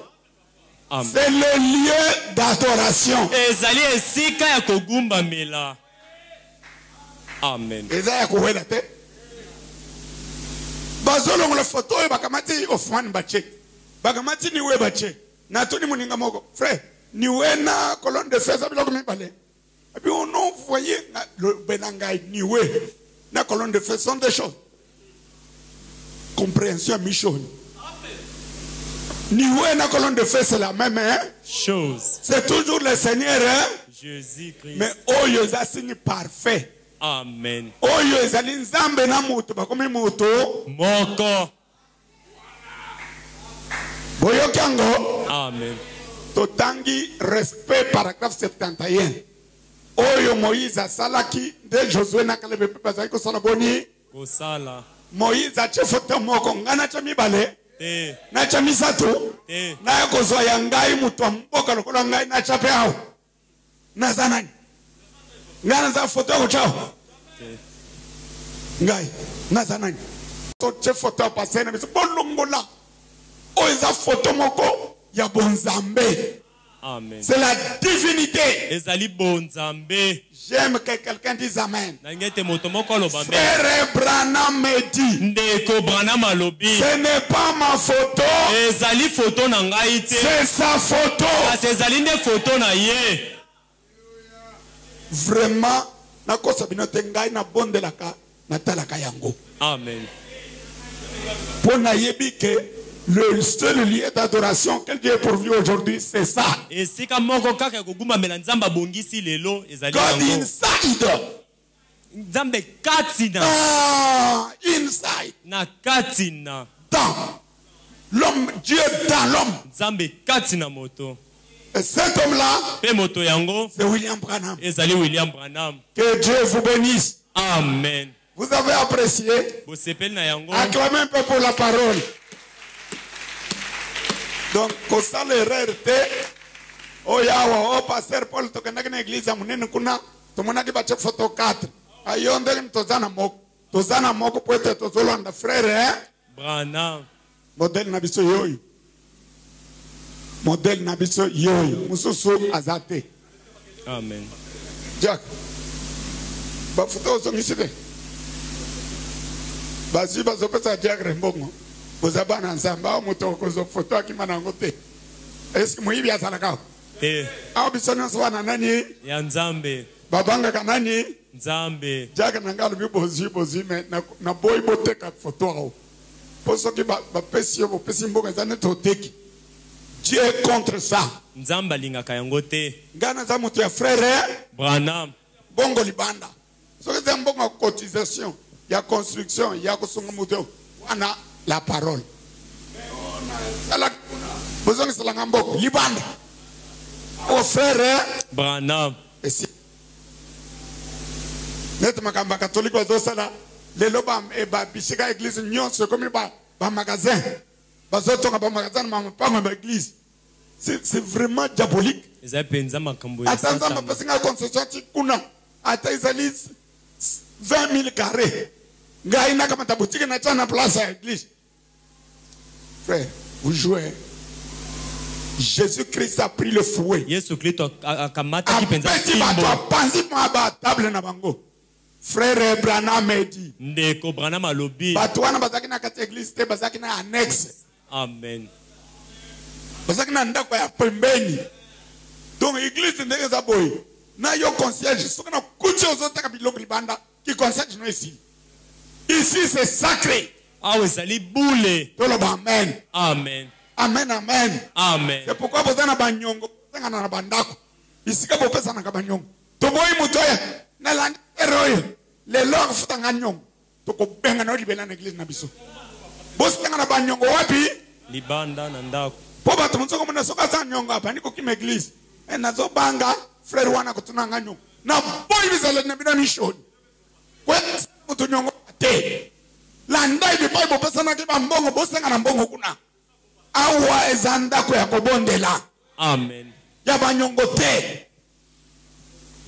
C'est le lieu d'adoration. Ezali esika ya kogumba mela. Amen. Eza ya kuwela te. Bazolongo la photo e bakamati ofwan bache. Bakamati niwe bache. Na toni muninga moko. Frère, niwe na colonne de feu biloko mibale. Et puis on voyait le benanga niwe na colonne de feu sont des choses. Compréhension mission. Niwe na colonne de feu c'est la même chose. C'est toujours le Seigneur Jésus-Christ. Mais oyo za signe parfait. Amen. Oyo ezali Nzambe na moto bakomi moto moko. Boyokango. Amen. Totangi respect paragraphe 71. Oyo Moïse asalaki de Josué na Caleb pe bazali ko sala boni. Kosala. Moïse a chefoto moko ngana cha mibale. Na cha misato na kozwa ya ngai mutu mboka lokola ngai na cha pe hao na zanani ngana za foto ko chao ngai na zanani to che foto passer na biso bolongola o eza foto moko ya bonzambe. Amen. C'est la divinité. Ezali bonzambe. J'aime que quelqu'un dise amen. Frère Branham me dit. Ce n'est pas ma photo. C'est sa photo. Vraiment, na kosa binote ngai na bondelaka na talaka yango. Amen. Pona yebi ke le seul lieu d'adoration que Dieu a pourvu aujourd'hui, c'est ça. God inside. Inside. Dans l'homme, Dieu dans l'homme. Et cet homme-là, c'est William Branham. Que Dieu vous bénisse. Amen. Vous avez apprécié. Acclamez un peu pour la parole. Donc, quand ça l'erreur était, oh yawa, oh pasteur Paul, tu connais une église à Mounine Kuna, tu m'as dit que photo 4. Ayonde, tozana moko peut être tozolanda frère, hein? Branham. Modèle nabiso yoyo. Modèle nabiso yoyo. Mususu azate. Amen. Jack. Ba photo zongiside. Bazi bazopesa Jack Rembongo. Bozabana nzamba mutoko zo photo akimana ngote. Est-ce que moyibi asalaka? Aho bisono swana nani? Ya Nzambe. Babanga kanani? Nzambe. Jaga nangalo bibozi me na boy boteka photo aho. Poso ki ba pesi yo pesi mboka zane toteki. Dieu est contre ça. Nzamba lingaka yango te. Ngana za mutu ya frère Branham. Bongo libanda. So que mbongo cotisation, ya construction, ya kusunga mutu. Wana la parole. Besoin de la ngamboko libanda. Au frère Branham. Net makamba catholique wa dosala le loba e ba bisika église nyonso comme ba magasin. Ba zotonga ba magasin ma pa ba église. C'est vraiment diabolique. Attends, ma personne concession kuna ata izali 20 000 carrés. Ngaina kama tabutike na chana place à l'église. Frère, vous jouez. Jésus-Christ a pris le fouet. Frère Branham a dit. Amen. Donc l'église n'est pas boy. Na yo concierge, ce qu'on a couché aux autres qui concierge nous ici. Ici c'est sacré. Ah oui, ça lit boule. Amen. Amen. Amen, amen. Amen. C'est pourquoi vous avez banyongo, vous avez bandako. Ici que vous pensez na banyongo. To boy mutoya, na land eroyo. Les lords futanga nyongo. To ko benga na libela na église na biso. Boss tanga na banyongo wapi? Libanda na ndako. Po bato mutoko mona soka za nyongo hapa niko kim église. E nazo banga frère wana kutunanga nyongo. Na boy bizale na bina mission. Kwa mutu nyongo te. Landa ibi boy bo pesa na kiba mbongo boss tanga na mbongo kuna. Awa ezanda ko yakobondela. Amen. Ya banyongo te.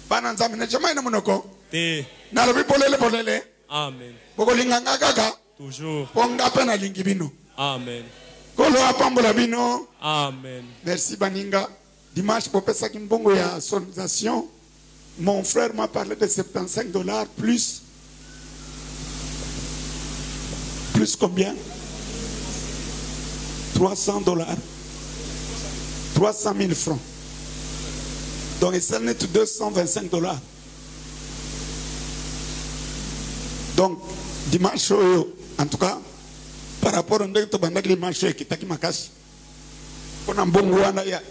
Bana nzambe na chama ina monoko. Te. Na lobi polele. Amen. Boko linganga kaka. Toujours. Ponga pena lingibino. Amen. Kolo apambola bino. Amen. Merci Baninga. Dimanche pour pesa kimbongo ya sonorisation. Mon frère m'a parlé de $75 plus. Plus combien? $300. 300 000 francs. Donc, ça n'est que $225. Donc, dimanche, en tout cas, par rapport à dimanche, il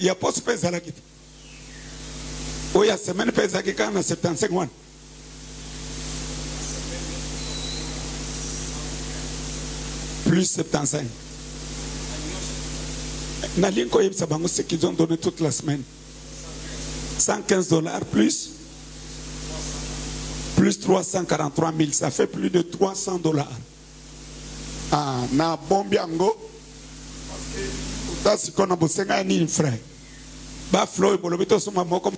y a pas de pèse à la guitare. Il y a semaine pèse à la guitare, 75 ans. Plus 75. Nalinko Yebsabango, c'est qu'ils ont donné toute la semaine. $115 plus 343 000, ça fait plus de $300. Ah, na bombiango. Parce qu'on a bossé un frère. Ba Floyd, bolobito suma moko.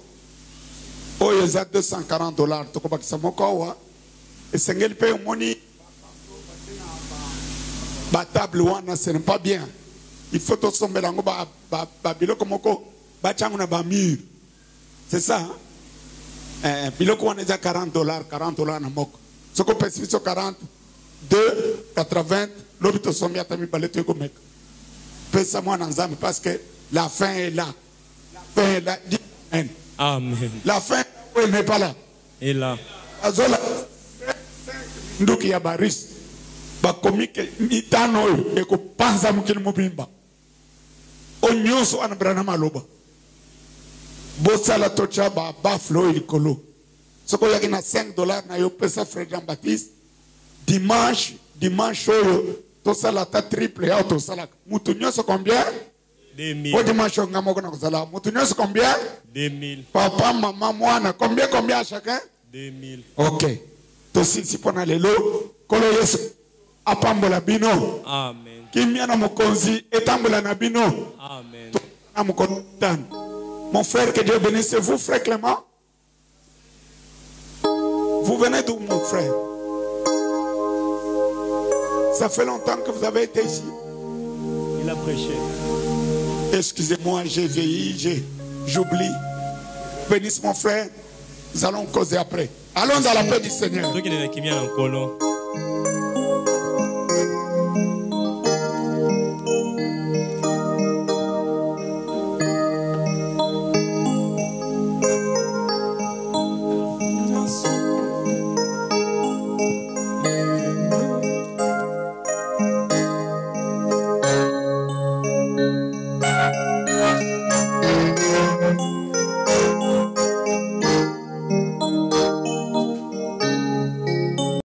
Oh, il y a $240. Toko bakisa moko wa. Et sengel paye money. Ba table wana, ce n'est pas bien. Il faut tout sommer là, bilo komoko, ba changu na ba mur. C'est ça. Bilo ko on est à $40, $40 na moko. Ce qu'on peut sur 40, 2, 80, l'obito sommer à tami balete ko mek. Pesa moi na nzambe parce que la fin est là. La fin est là. Amen. Amen. La fin n'est pas là. Et là. Azola. Nduki ya baris. Ba komike mitano e ko panza mukil mobimba. Onyoso anabrana maloba. Bosala tocha ba flow ilikolo. Soko yaki na $5 na yo pesa Frère Jean-Baptiste. Dimanche oyo tosala ta triple ya tosala. Mutu nyoso combien? 2000. O dimanche ngamoko na kozala. Mutu nyoso combien? 2000. Papa, maman, mwana, combien à chacun? 2000. OK. Tosi pona lelo kolo yesu apambola bino. Amen. Kimia na mokonzi etambola na bino. Amen. Mon frère, que Dieu bénisse vous, frère Clément. Vous venez d'où, mon frère? Ça fait longtemps que vous avez été ici. Il a prêché. Excusez-moi, j'ai vieilli, j'oublie. Bénisse mon frère. Nous allons causer après. Allons dans la paix du Seigneur.